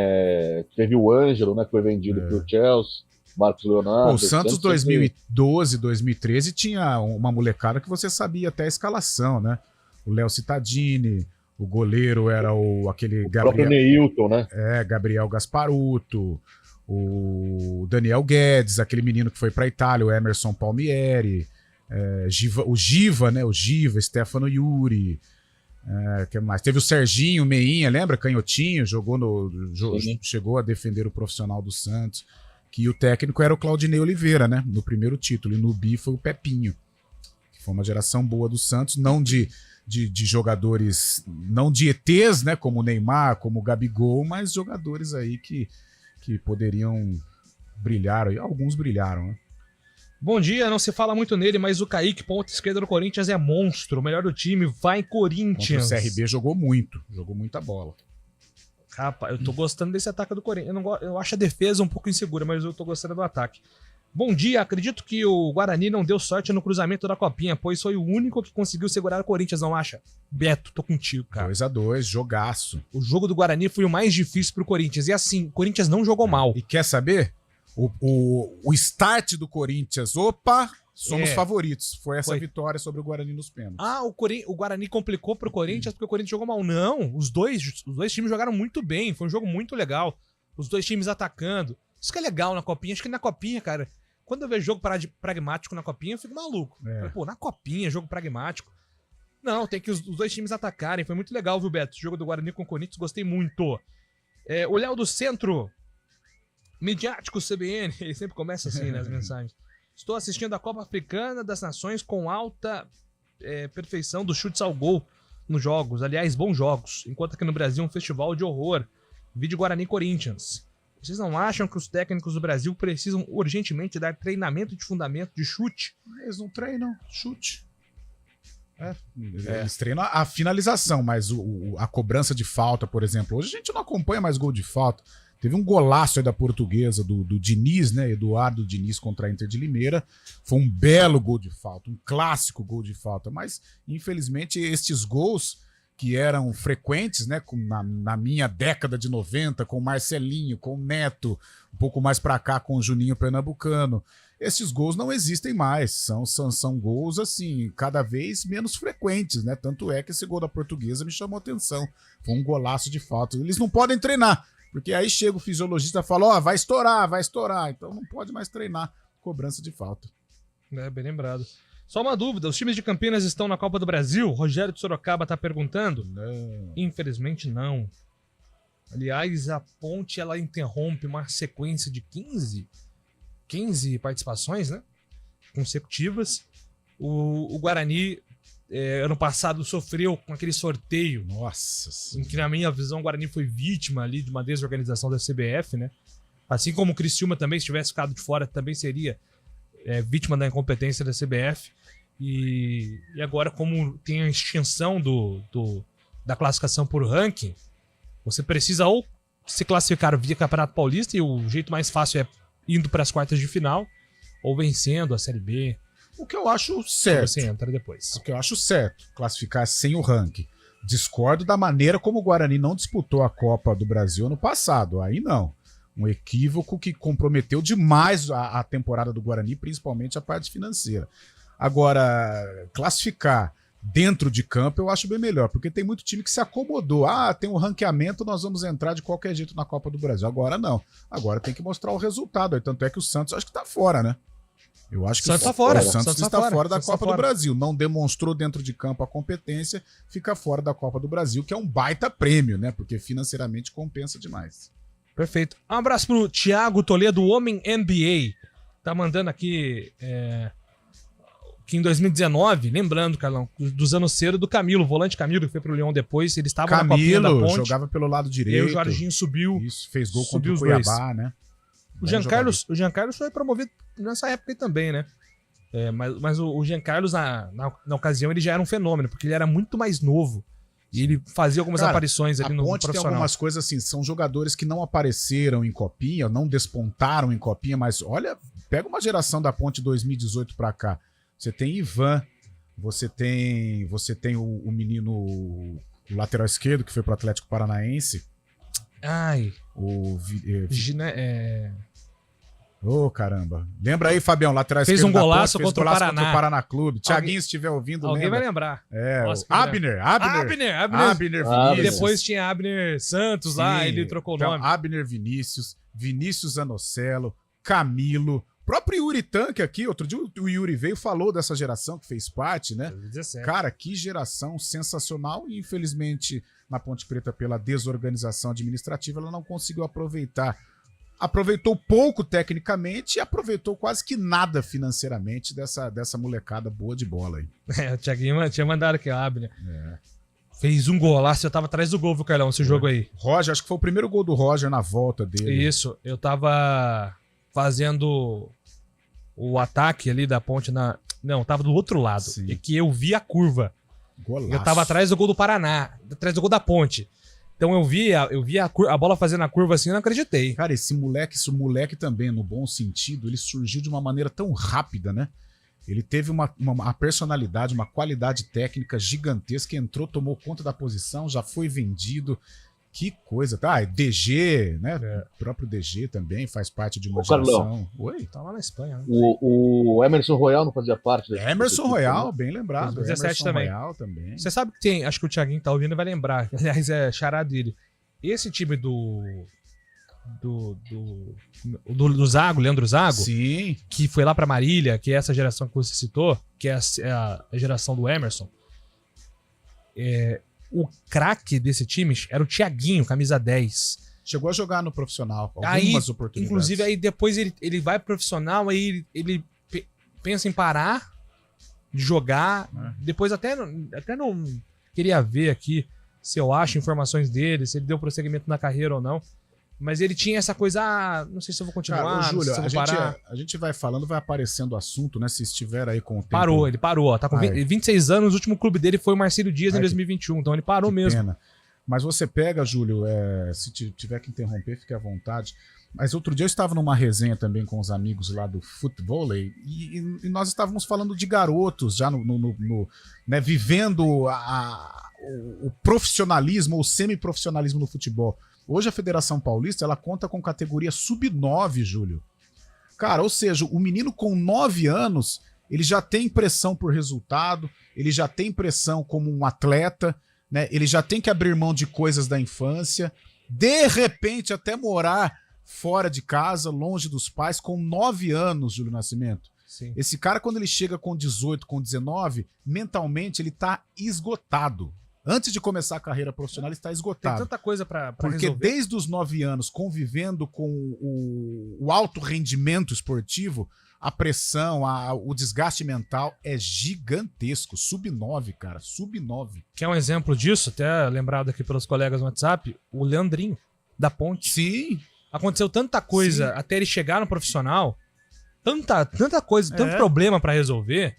teve o Ângelo, né? Que foi vendido pro Chelsea. Marcos Leonardo. O Santos 2012, 2013 tinha uma molecada que você sabia até a escalação, né? O Léo Cittadini, o goleiro era aquele Gabriel. O próprio Neilton, né? Gabriel Gasparuto, o Daniel Guedes, aquele menino que foi pra Itália, o Emerson Palmieri, o Giva, né? O Giva, Stefano Yuri. Que mais? Teve o Serginho Meinha, lembra? Canhotinho, chegou a defender o profissional do Santos. Que o técnico era o Claudinei Oliveira, né? No primeiro título. E no bi foi o Pepinho. Que foi uma geração boa do Santos, não de de jogadores, não de ETs, né, como o Neymar, como o Gabigol, mas jogadores aí que poderiam brilhar, alguns brilharam, né? Bom dia, não se fala muito nele, mas o Kaique, ponta esquerda do Corinthians, é monstro, o melhor do time, vai Corinthians. Contra o CRB jogou muita bola. Rapaz, eu tô gostando desse ataque do Corinthians, eu acho a defesa um pouco insegura, mas eu tô gostando do ataque. Bom dia, acredito que o Guarani não deu sorte no cruzamento da Copinha, pois foi o único que conseguiu segurar o Corinthians, não acha? Beto, tô contigo, cara. 2-2, jogaço. O jogo do Guarani foi o mais difícil pro Corinthians, e assim, o Corinthians não jogou mal. E quer saber? O start do Corinthians, somos favoritos. Foi essa vitória sobre o Guarani nos pênaltis. O Guarani complicou pro Corinthians porque o Corinthians jogou mal. Não, os dois times jogaram muito bem, foi um jogo muito legal. Os dois times atacando. Isso que é legal na Copinha. Acho que na Copinha, cara, quando eu vejo jogo pragmático na Copinha, eu fico maluco. Pô, na Copinha, jogo pragmático. Não, tem que os dois times atacarem. Foi muito legal, viu, Beto? O jogo do Guarani com o Corinthians, gostei muito. O Léo do Centro, midiático CBN, ele sempre começa assim, nas mensagens. Estou assistindo a Copa Africana das Nações com alta perfeição dos chutes ao gol nos jogos. Aliás, bons jogos. Enquanto aqui no Brasil um festival de horror. Vídeo Guarani Corinthians. Vocês não acham que os técnicos do Brasil precisam urgentemente dar treinamento de fundamento de chute? Eles não treinam chute. Eles treinam a finalização, mas a cobrança de falta, por exemplo. Hoje a gente não acompanha mais gol de falta. Teve um golaço aí da Portuguesa, do Diniz, né? Eduardo Diniz contra a Inter de Limeira. Foi um belo gol de falta, um clássico gol de falta. Mas, infelizmente, estes gols que eram frequentes, né? Na minha década de 90, com o Marcelinho, com o Neto, um pouco mais pra cá com o Juninho Pernambucano. Esses gols não existem mais. São gols, assim, cada vez menos frequentes, né? Tanto é que esse gol da Portuguesa me chamou a atenção. Foi um golaço de falta. Eles não podem treinar. Porque aí chega o fisiologista e fala, vai estourar. Então não pode mais treinar cobrança de falta. Bem lembrado. Só uma dúvida, os times de Campinas estão na Copa do Brasil? Rogério de Sorocaba tá perguntando? Não. Infelizmente não. Aliás, a Ponte, ela interrompe uma sequência de 15 participações, né? Consecutivas. O Guarani... ano passado sofreu com aquele sorteio. Nossa. Em que, na minha visão, o Guarani foi vítima ali de uma desorganização da CBF, né? Assim como o Criciúma também, se tivesse ficado de fora, também seria vítima da incompetência da CBF. E agora, como tem a extinção da classificação por ranking, você precisa ou se classificar via Campeonato Paulista, e o jeito mais fácil é indo para as quartas de final, ou vencendo a Série B. O que eu acho certo. Você entra depois. O que eu acho certo, classificar sem o ranking. Discordo da maneira como o Guarani não disputou a Copa do Brasil ano passado. Aí não. Um equívoco que comprometeu demais a temporada do Guarani, principalmente a parte financeira. Agora, classificar dentro de campo eu acho bem melhor, porque tem muito time que se acomodou. Tem um ranqueamento, nós vamos entrar de qualquer jeito na Copa do Brasil. Agora não. Agora tem que mostrar o resultado. Tanto é que o Santos acho que tá fora, né? Eu acho que Santos tá fora. O Santos está fora da Copa do Brasil. Não demonstrou dentro de campo a competência, fica fora da Copa do Brasil, que é um baita prêmio, né? Porque financeiramente compensa demais. Perfeito. Um abraço pro Thiago Toledo, o Homem NBA. Tá mandando aqui que em 2019, lembrando, Carlão, dos anos cedo do Camilo, volante Camilo, que foi pro Leão depois, ele estava na Copinha da Ponte. Jogava pelo lado direito. E o Jorginho subiu. Isso, fez gol contra o Cuiabá, né? O Jean Carlos foi promovido nessa época aí também, né? Mas o Jean Carlos, na ocasião, ele já era um fenômeno, porque ele era muito mais novo. E ele fazia algumas aparições ali no profissional. Tem algumas coisas assim, são jogadores que não apareceram em Copinha, não despontaram em Copinha, mas olha, pega uma geração da Ponte 2018 pra cá. Você tem Ivan, você tem o menino, o lateral esquerdo, que foi pro Atlético Paranaense. Caramba. Lembra aí, Fabião, lateral esquerdo. Fez um golaço contra o Paraná. Contra o Paraná Clube. Thiaguinho, se estiver ouvindo, alguém lembra. Vai lembrar. Nossa, Abner Vinícius. E depois tinha Abner Santos lá, ele trocou o nome. Abner Vinícius Anocelo, Camilo, próprio Yuri Tanque aqui. Outro dia o Yuri veio e falou dessa geração que fez parte, né? 2017. Cara, que geração sensacional. E infelizmente, na Ponte Preta, pela desorganização administrativa, ela não conseguiu aproveitar aproveitou pouco tecnicamente e aproveitou quase que nada financeiramente dessa molecada boa de bola aí. O Thiaguinho tinha mandado aqui, Abner. Fez um golaço, eu tava atrás do gol, viu, Carlão, esse jogo aí. Roger, acho que foi o primeiro gol do Roger na volta dele. Isso, eu tava fazendo o ataque ali da ponte na... Não, tava do outro lado. Sim. E que eu vi a curva. Golaço. Eu tava atrás do gol do Paraná, atrás do gol da ponte. Então eu vi a bola fazendo a curva assim e não acreditei. Cara, esse moleque também, no bom sentido, ele surgiu de uma maneira tão rápida, né? Ele teve uma personalidade, uma qualidade técnica gigantesca, entrou, tomou conta da posição, já foi vendido. Que coisa, tá? DG, né? O próprio DG também faz parte de uma geração. Carlão. Oi? Tá lá na Espanha, né? O Emerson Royal não fazia parte desse Emerson Royal, bem lembrado. 17 Emerson também. Royal também. Você sabe que tem, acho que o Thiaguinho tá ouvindo e vai lembrar, aliás é xará dele. Esse time do Zago, Leandro Zago, sim, que foi lá pra Marília, que é essa geração que você citou, que é a geração do Emerson. O craque desse time era o Thiaguinho, camisa 10. Chegou a jogar no profissional, algumas oportunidades. Inclusive, aí depois ele vai pro profissional, aí ele pensa em parar de jogar. Depois até não queria ver aqui se eu acho informações dele, se ele deu prosseguimento na carreira ou não. Mas ele tinha essa coisa, não sei se eu vou continuar, Cara, Júlio, não sei se eu vou parar. a gente vai falando, vai aparecendo o assunto, né? Se estiver aí com o tempo... Ele parou, ó, tá com 26 anos, o último clube dele foi o Marcílio Dias em 2021, então ele parou mesmo. Pena. Mas você pega, Júlio, se tiver que interromper, fique à vontade. Mas outro dia eu estava numa resenha também com os amigos lá do Futevôlei e nós estávamos falando de garotos já né, vivendo o profissionalismo ou semiprofissionalismo no futebol. Hoje a Federação Paulista, ela conta com categoria sub-9, Júlio. Cara, ou seja, o menino com 9 anos, ele já tem pressão por resultado, ele já tem pressão como um atleta, né? Ele já tem que abrir mão de coisas da infância, de repente até morar fora de casa, longe dos pais, com 9 anos, Júlio Nascimento. Sim. Esse cara, quando ele chega com 18, com 19, mentalmente ele tá esgotado. Antes de começar a carreira profissional, ele está esgotado. Tem tanta coisa pra Porque resolver. desde os 9 anos, convivendo com o alto rendimento esportivo, a pressão, o desgaste mental é gigantesco. Sub-9, cara. Sub-9. Que é um exemplo disso, até lembrado aqui pelos colegas no WhatsApp, o Leandrinho, da Ponte. Sim. Aconteceu tanta coisa até ele chegar no profissional, tanta coisa, tanto problema pra resolver,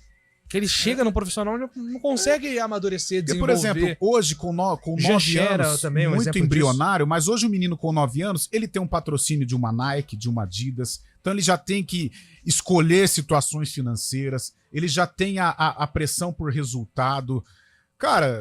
que ele chega no profissional e não consegue amadurecer, desenvolver. Por exemplo, hoje com 9 anos, também, muito embrionário, mas hoje o menino com 9 anos, ele tem um patrocínio de uma Nike, de uma Adidas, então ele já tem que escolher situações financeiras, ele já tem a pressão por resultado. Cara,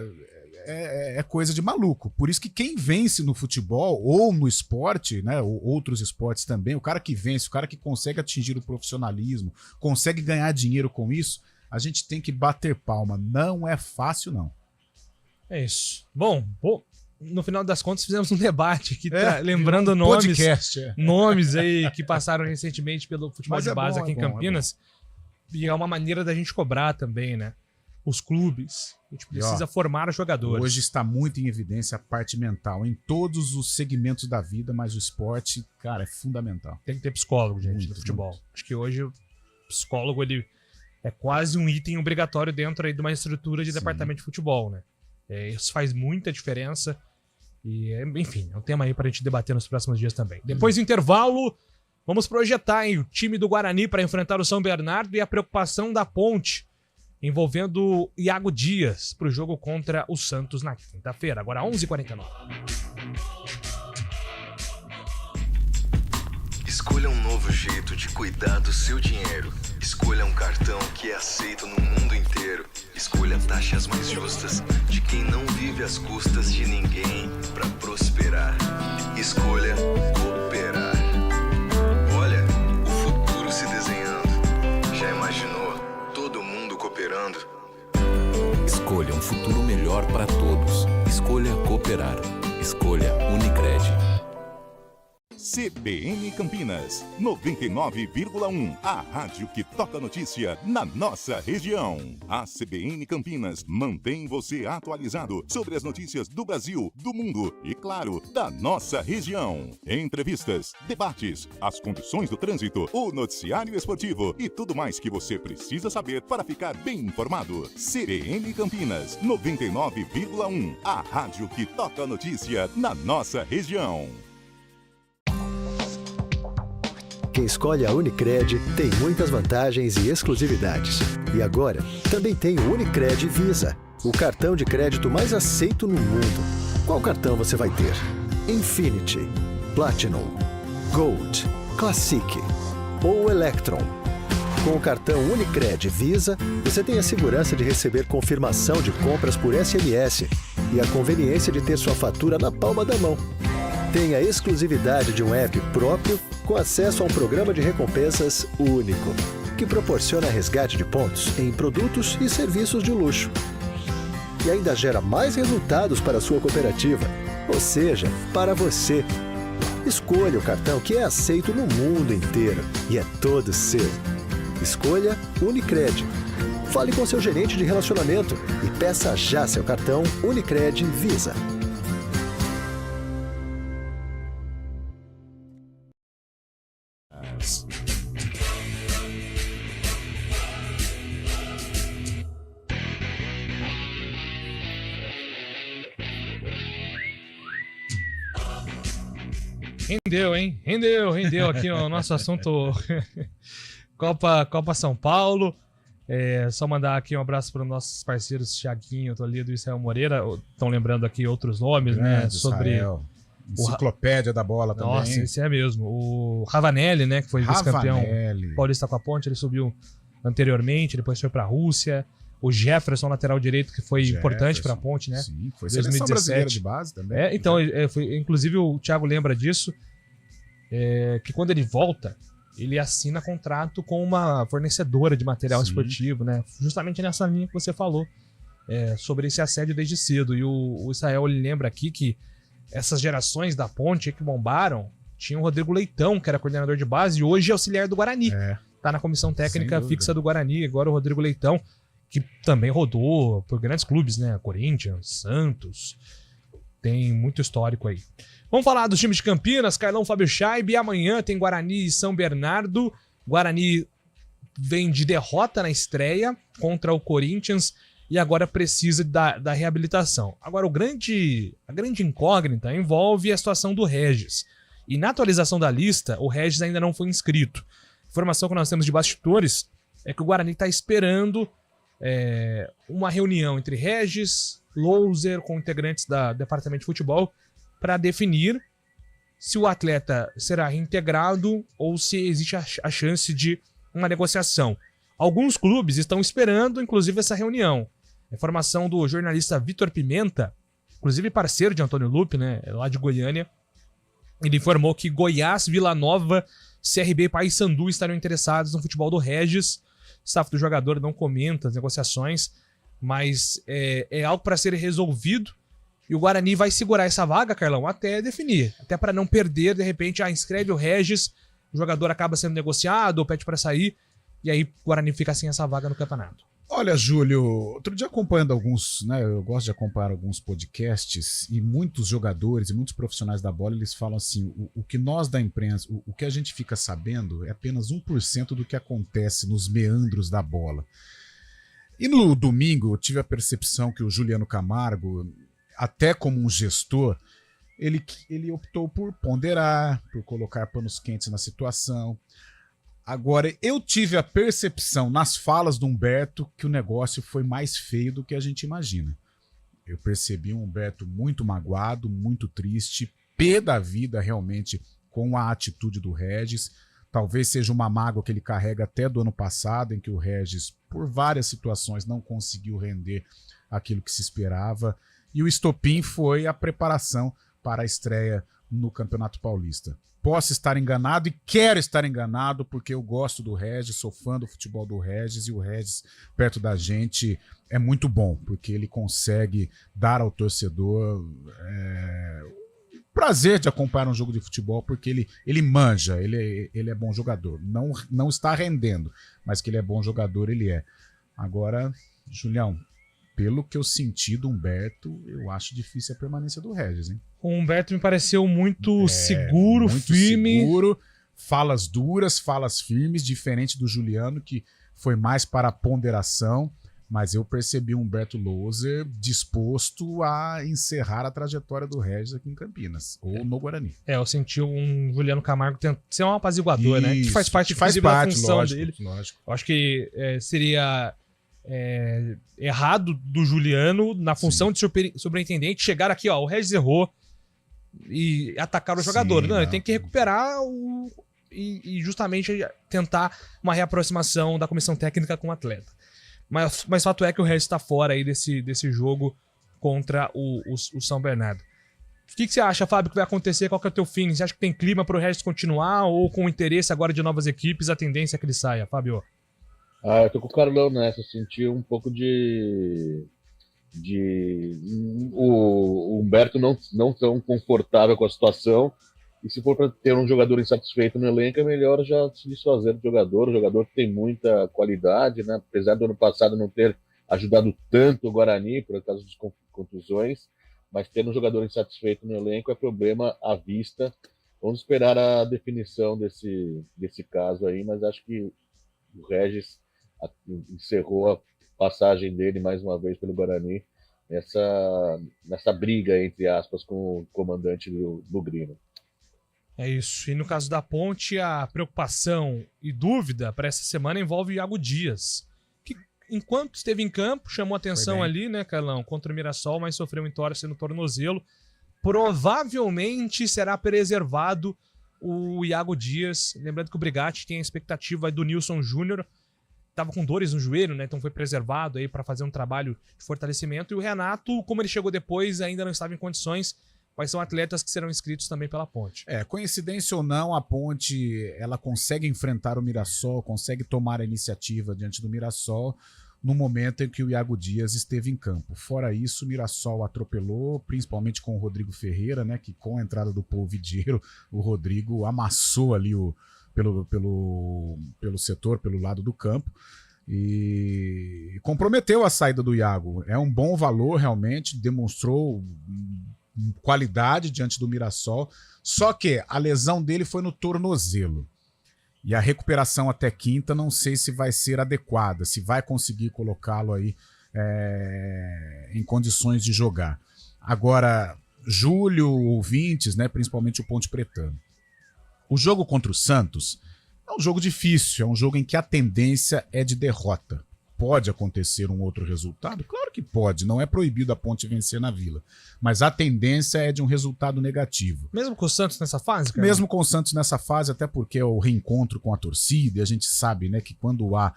é coisa de maluco. Por isso que quem vence no futebol ou no esporte, né, ou outros esportes também, o cara que vence, o cara que consegue atingir o profissionalismo, consegue ganhar dinheiro com isso, a gente tem que bater palma. Não é fácil, não. É isso. Bom, no final das contas fizemos um debate aqui, lembrando nomes, podcast, nomes aí que passaram recentemente pelo futebol Mas de base aqui em bom, Campinas. E é uma maneira da gente cobrar também, né? Os clubes. A gente precisa formar os jogadores. Hoje está muito em evidência a parte mental, em todos os segmentos da vida, mas o esporte, cara, é fundamental. Tem que ter psicólogo, gente, Muito, no futebol. Acho que hoje o psicólogo, ele é quase um item obrigatório dentro aí de uma estrutura de departamento de futebol, né? Isso faz muita diferença e, enfim, é um tema aí pra gente debater nos próximos dias também. Depois do intervalo, vamos projetar o time do Guarani para enfrentar o São Bernardo e a preocupação da Ponte, envolvendo Iago Dias pro jogo contra o Santos na quinta-feira, agora 11h49. Escolha um novo jeito de cuidar do seu dinheiro. Escolha um cartão que é aceito no mundo inteiro. Escolha taxas mais justas de quem não vive às custas de ninguém para prosperar. Escolha cooperar. Olha, o futuro se desenhando. Já imaginou todo mundo cooperando? Escolha um futuro melhor para todos. Escolha cooperar. Escolha Unicred. CBN Campinas, 99,1. A rádio que toca notícia na nossa região. A CBN Campinas mantém você atualizado sobre as notícias do Brasil, do mundo e, claro, da nossa região. Entrevistas, debates, as condições do trânsito, o noticiário esportivo e tudo mais que você precisa saber para ficar bem informado. CBN Campinas, 99,1. A rádio que toca notícia na nossa região. Quem escolhe a Unicred tem muitas vantagens e exclusividades. E agora, também tem o Unicred Visa, o cartão de crédito mais aceito no mundo. Qual cartão você vai ter? Infinity, Platinum, Gold, Classic ou Electron? Com o cartão Unicred Visa, você tem a segurança de receber confirmação de compras por SMS e a conveniência de ter sua fatura na palma da mão. Tem a exclusividade de um app próprio com acesso a um programa de recompensas único, que proporciona resgate de pontos em produtos e serviços de luxo. E ainda gera mais resultados para a sua cooperativa, ou seja, para você. Escolha o cartão que é aceito no mundo inteiro e é todo seu. Escolha Unicred. Fale com seu gerente de relacionamento e peça já seu cartão Unicred Visa. Rendeu, hein? Rendeu aqui o nosso assunto Copa São Paulo. Só mandar aqui um abraço para os nossos parceiros Thiaguinho, Toledo e Israel Moreira. Estão lembrando aqui outros nomes, né? Sobre Israel. Enciclopédia da bola também. Nossa, esse é mesmo. O Ravanelli, né? Que foi vice-campeão paulista com a Ponte. Ele subiu anteriormente, depois foi para a Rússia. O Jefferson, lateral direito, que foi importante para a Ponte, né? Sim, foi seleção brasileira de base também. Então, inclusive o Thiago lembra disso, que quando ele volta, ele assina contrato com uma fornecedora de material esportivo, né? Justamente nessa linha que você falou, sobre esse assédio desde cedo. E o Israel, ele lembra aqui que essas gerações da Ponte que bombaram, tinha o Rodrigo Leitão, que era coordenador de base, e hoje é auxiliar do Guarani. Tá na comissão técnica fixa do Guarani, agora o Rodrigo Leitão, que também rodou por grandes clubes, né? Corinthians, Santos. Tem muito histórico aí. Vamos falar dos times de Campinas, Carlão, Fábio Chaib. Amanhã tem Guarani e São Bernardo. Guarani vem de derrota na estreia contra o Corinthians e agora precisa da reabilitação. Agora, a grande incógnita envolve a situação do Regis. E na atualização da lista, o Regis ainda não foi inscrito. A informação que nós temos de bastidores é que o Guarani está esperando uma reunião entre Regis, Louser, com integrantes do departamento de futebol, para definir se o atleta será reintegrado ou se existe a chance de uma negociação. Alguns clubes estão esperando, inclusive, essa reunião. A informação do jornalista Vitor Pimenta, inclusive parceiro de Antônio Lupe, né, lá de Goiânia, ele informou que Goiás, Vila Nova, CRB e Paysandu estariam interessados no futebol do Regis. O staff do jogador não comenta as negociações, mas é algo para ser resolvido. E o Guarani vai segurar essa vaga, Carlão, até definir. Até para não perder, de repente, inscreve o Regis, o jogador acaba sendo negociado ou pede para sair, e aí o Guarani fica sem essa vaga no campeonato. Olha, Júlio, outro dia acompanhando alguns, né, eu gosto de acompanhar alguns podcasts, e muitos jogadores e muitos profissionais da bola, eles falam assim, o que nós da imprensa, o que a gente fica sabendo é apenas 1% do que acontece nos meandros da bola. E no domingo eu tive a percepção que o Juliano Camargo, até como um gestor, ele optou por ponderar, por colocar panos quentes na situação. Agora, eu tive a percepção nas falas do Humberto que o negócio foi mais feio do que a gente imagina. Eu percebi um Humberto muito magoado, muito triste, pé da vida realmente com a atitude do Regis. Talvez seja uma mágoa que ele carrega até do ano passado, em que o Regis, por várias situações, não conseguiu render aquilo que se esperava. E o estopim foi a preparação para a estreia no Campeonato Paulista. Posso estar enganado e quero estar enganado, porque eu gosto do Regis, sou fã do futebol do Regis, e o Regis, perto da gente, é muito bom, porque ele consegue dar ao torcedor prazer de acompanhar um jogo de futebol, porque ele manja, ele é bom jogador. Não está rendendo, mas que ele é bom jogador, ele é. Agora, Julião, pelo que eu senti do Humberto, eu acho difícil a permanência do Regis, hein? O Humberto me pareceu muito seguro, muito firme. Seguro, falas duras, falas firmes, diferente do Juliano, que foi mais para a ponderação, mas eu percebi o Humberto Loser disposto a encerrar a trajetória do Regis aqui em Campinas, ou no Guarani. Eu senti um Juliano Camargo ser um apaziguador, né? Que faz parte, faz inclusive, parte da função lógico, dele. Lógico. Eu acho que seria errado do Juliano, na função de superintendente, chegar aqui, ó, o Regis errou e atacar o jogador. Não, ele tem que recuperar e justamente tentar uma reaproximação da comissão técnica com o atleta. Mas fato é que o Regis está fora aí desse jogo contra o São Bernardo. O que você acha, Fábio, que vai acontecer? Qual que é o teu feeling? Você acha que tem clima para o Regis continuar ou com o interesse agora de novas equipes a tendência é que ele saia, Fábio? Eu tô com o Carlão nessa, senti um pouco o Humberto não tão confortável com a situação, e se for para ter um jogador insatisfeito no elenco, é melhor já se desfazer do jogador, que tem muita qualidade, né? Apesar do ano passado não ter ajudado tanto o Guarani, por causa das contusões, mas ter um jogador insatisfeito no elenco é problema à vista. Vamos esperar a definição desse caso aí, mas acho que o Regis encerrou a passagem dele mais uma vez pelo Guarani nessa briga, entre aspas, com o comandante do Grêmio. É isso. E no caso da Ponte, a preocupação e dúvida para essa semana envolve o Iago Dias, que enquanto esteve em campo, chamou atenção ali, né, Carlão, contra o Mirassol, mas sofreu um entorse no tornozelo. Provavelmente será preservado o Iago Dias. Lembrando que o Brigatti tem a expectativa do Nilson Júnior, estava com dores no joelho, né? Então foi preservado aí para fazer um trabalho de fortalecimento. E o Renato, como ele chegou depois, ainda não estava em condições. Mas são atletas que serão inscritos também pela Ponte. Coincidência ou não, a Ponte ela consegue enfrentar o Mirassol, consegue tomar a iniciativa diante do Mirassol no momento em que o Iago Dias esteve em campo. Fora isso, o Mirassol atropelou, principalmente com o Rodrigo Ferreira, né? Que com a entrada do Paul Vidiero, o Rodrigo amassou ali pelo setor, pelo lado do campo, e comprometeu a saída do Iago. É um bom valor, realmente, demonstrou qualidade diante do Mirassol, só que a lesão dele foi no tornozelo. E a recuperação até quinta não sei se vai ser adequada, se vai conseguir colocá-lo aí em condições de jogar. Agora, Júlio, ouvintes, né, principalmente o Ponte Pretano. O jogo contra o Santos é um jogo difícil, é um jogo em que a tendência é de derrota. Pode acontecer um outro resultado? Claro que pode, não é proibido a Ponte vencer na Vila. Mas a tendência é de um resultado negativo. Mesmo com o Santos nessa fase, cara? Mesmo com o Santos nessa fase, até porque é o reencontro com a torcida, e a gente sabe, né, que quando há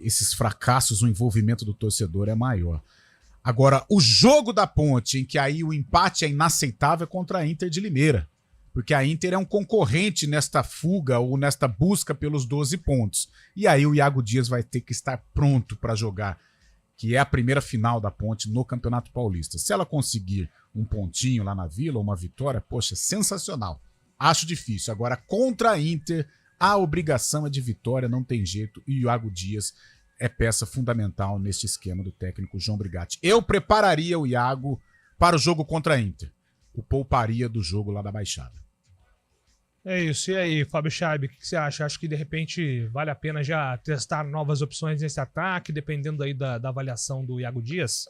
esses fracassos, o envolvimento do torcedor é maior. Agora, o jogo da Ponte, em que aí o empate é inaceitável, é contra a Inter de Limeira. Porque a Inter é um concorrente nesta fuga ou nesta busca pelos 12 pontos. E aí o Iago Dias vai ter que estar pronto para jogar, que é a primeira final da Ponte no Campeonato Paulista. Se ela conseguir um pontinho lá na Vila, uma vitória, poxa, sensacional. Acho difícil. Agora, contra a Inter, a obrigação é de vitória, não tem jeito. E o Iago Dias é peça fundamental neste esquema do técnico João Brigatti. Eu prepararia o Iago para o jogo contra a Inter. O pouparia do jogo lá da Baixada. É isso. E aí, Fábio Chaib, o que você acha? Acho que de repente vale a pena já testar novas opções nesse ataque, dependendo aí da avaliação do Iago Dias?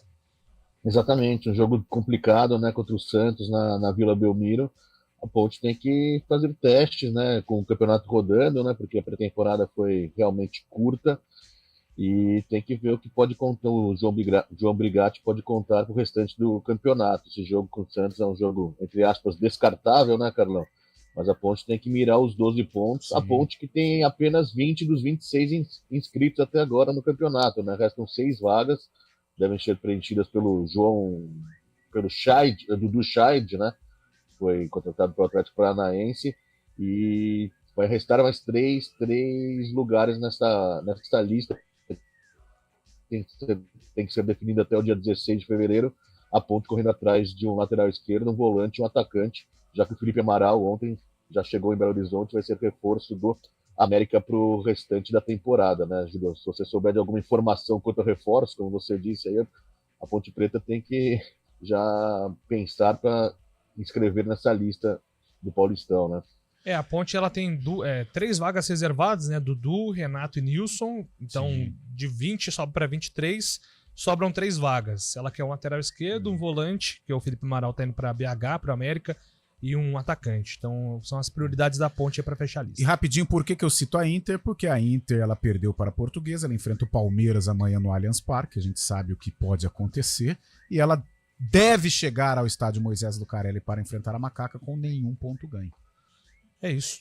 Exatamente, um jogo complicado, né, contra o Santos na Vila Belmiro. A Ponte tem que fazer testes, né, com o campeonato rodando, né, porque a pré-temporada foi realmente curta. E tem que ver o que pode contar, o João Brigatti pode contar para o restante do campeonato. Esse jogo com o Santos é um jogo, entre aspas, descartável, né, Carlão? Mas a Ponte tem que mirar os 12 pontos. Sim. A Ponte que tem apenas 20 dos 26 inscritos até agora no campeonato, né? Restam 6 vagas, devem ser preenchidas pelo Dudu Scheid, né? Foi contratado pelo Atlético Paranaense. E vai restar mais 3 lugares nessa lista. Tem que ser definido até o dia 16 de fevereiro, a Ponte correndo atrás de um lateral esquerdo, um volante e um atacante. já que o Felipe Amaral ontem já chegou em Belo Horizonte, vai ser reforço do América para o restante da temporada, né, Júlio? Se você souber de alguma informação quanto ao reforço, como você disse aí, a Ponte Preta tem que já pensar para inscrever nessa lista do Paulistão, né? A Ponte ela tem 3 vagas reservadas, né? Dudu, Renato e Nilson. Então, de 20 sobe para 23, sobram 3 vagas. Ela quer um lateral esquerdo, um volante, que é o Felipe Amaral, tá indo para BH, para o América, e um atacante. Então, são as prioridades da Ponte para fechar a lista. E rapidinho, por que eu cito a Inter? Porque a Inter ela perdeu para a Portuguesa, ela enfrenta o Palmeiras amanhã no Allianz Parque, a gente sabe o que pode acontecer, e ela deve chegar ao estádio Moisés Lucarelli para enfrentar a Macaca com nenhum ponto ganho. É isso.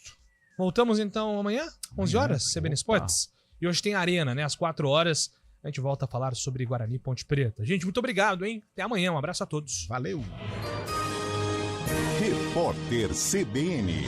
Voltamos então amanhã, 11 horas, CBN Sports. E hoje tem Arena, né? Às 4 horas, a gente volta a falar sobre Guarani e Ponte Preta. Gente, muito obrigado, hein? Até amanhã, um abraço a todos. Valeu! Repórter CBN.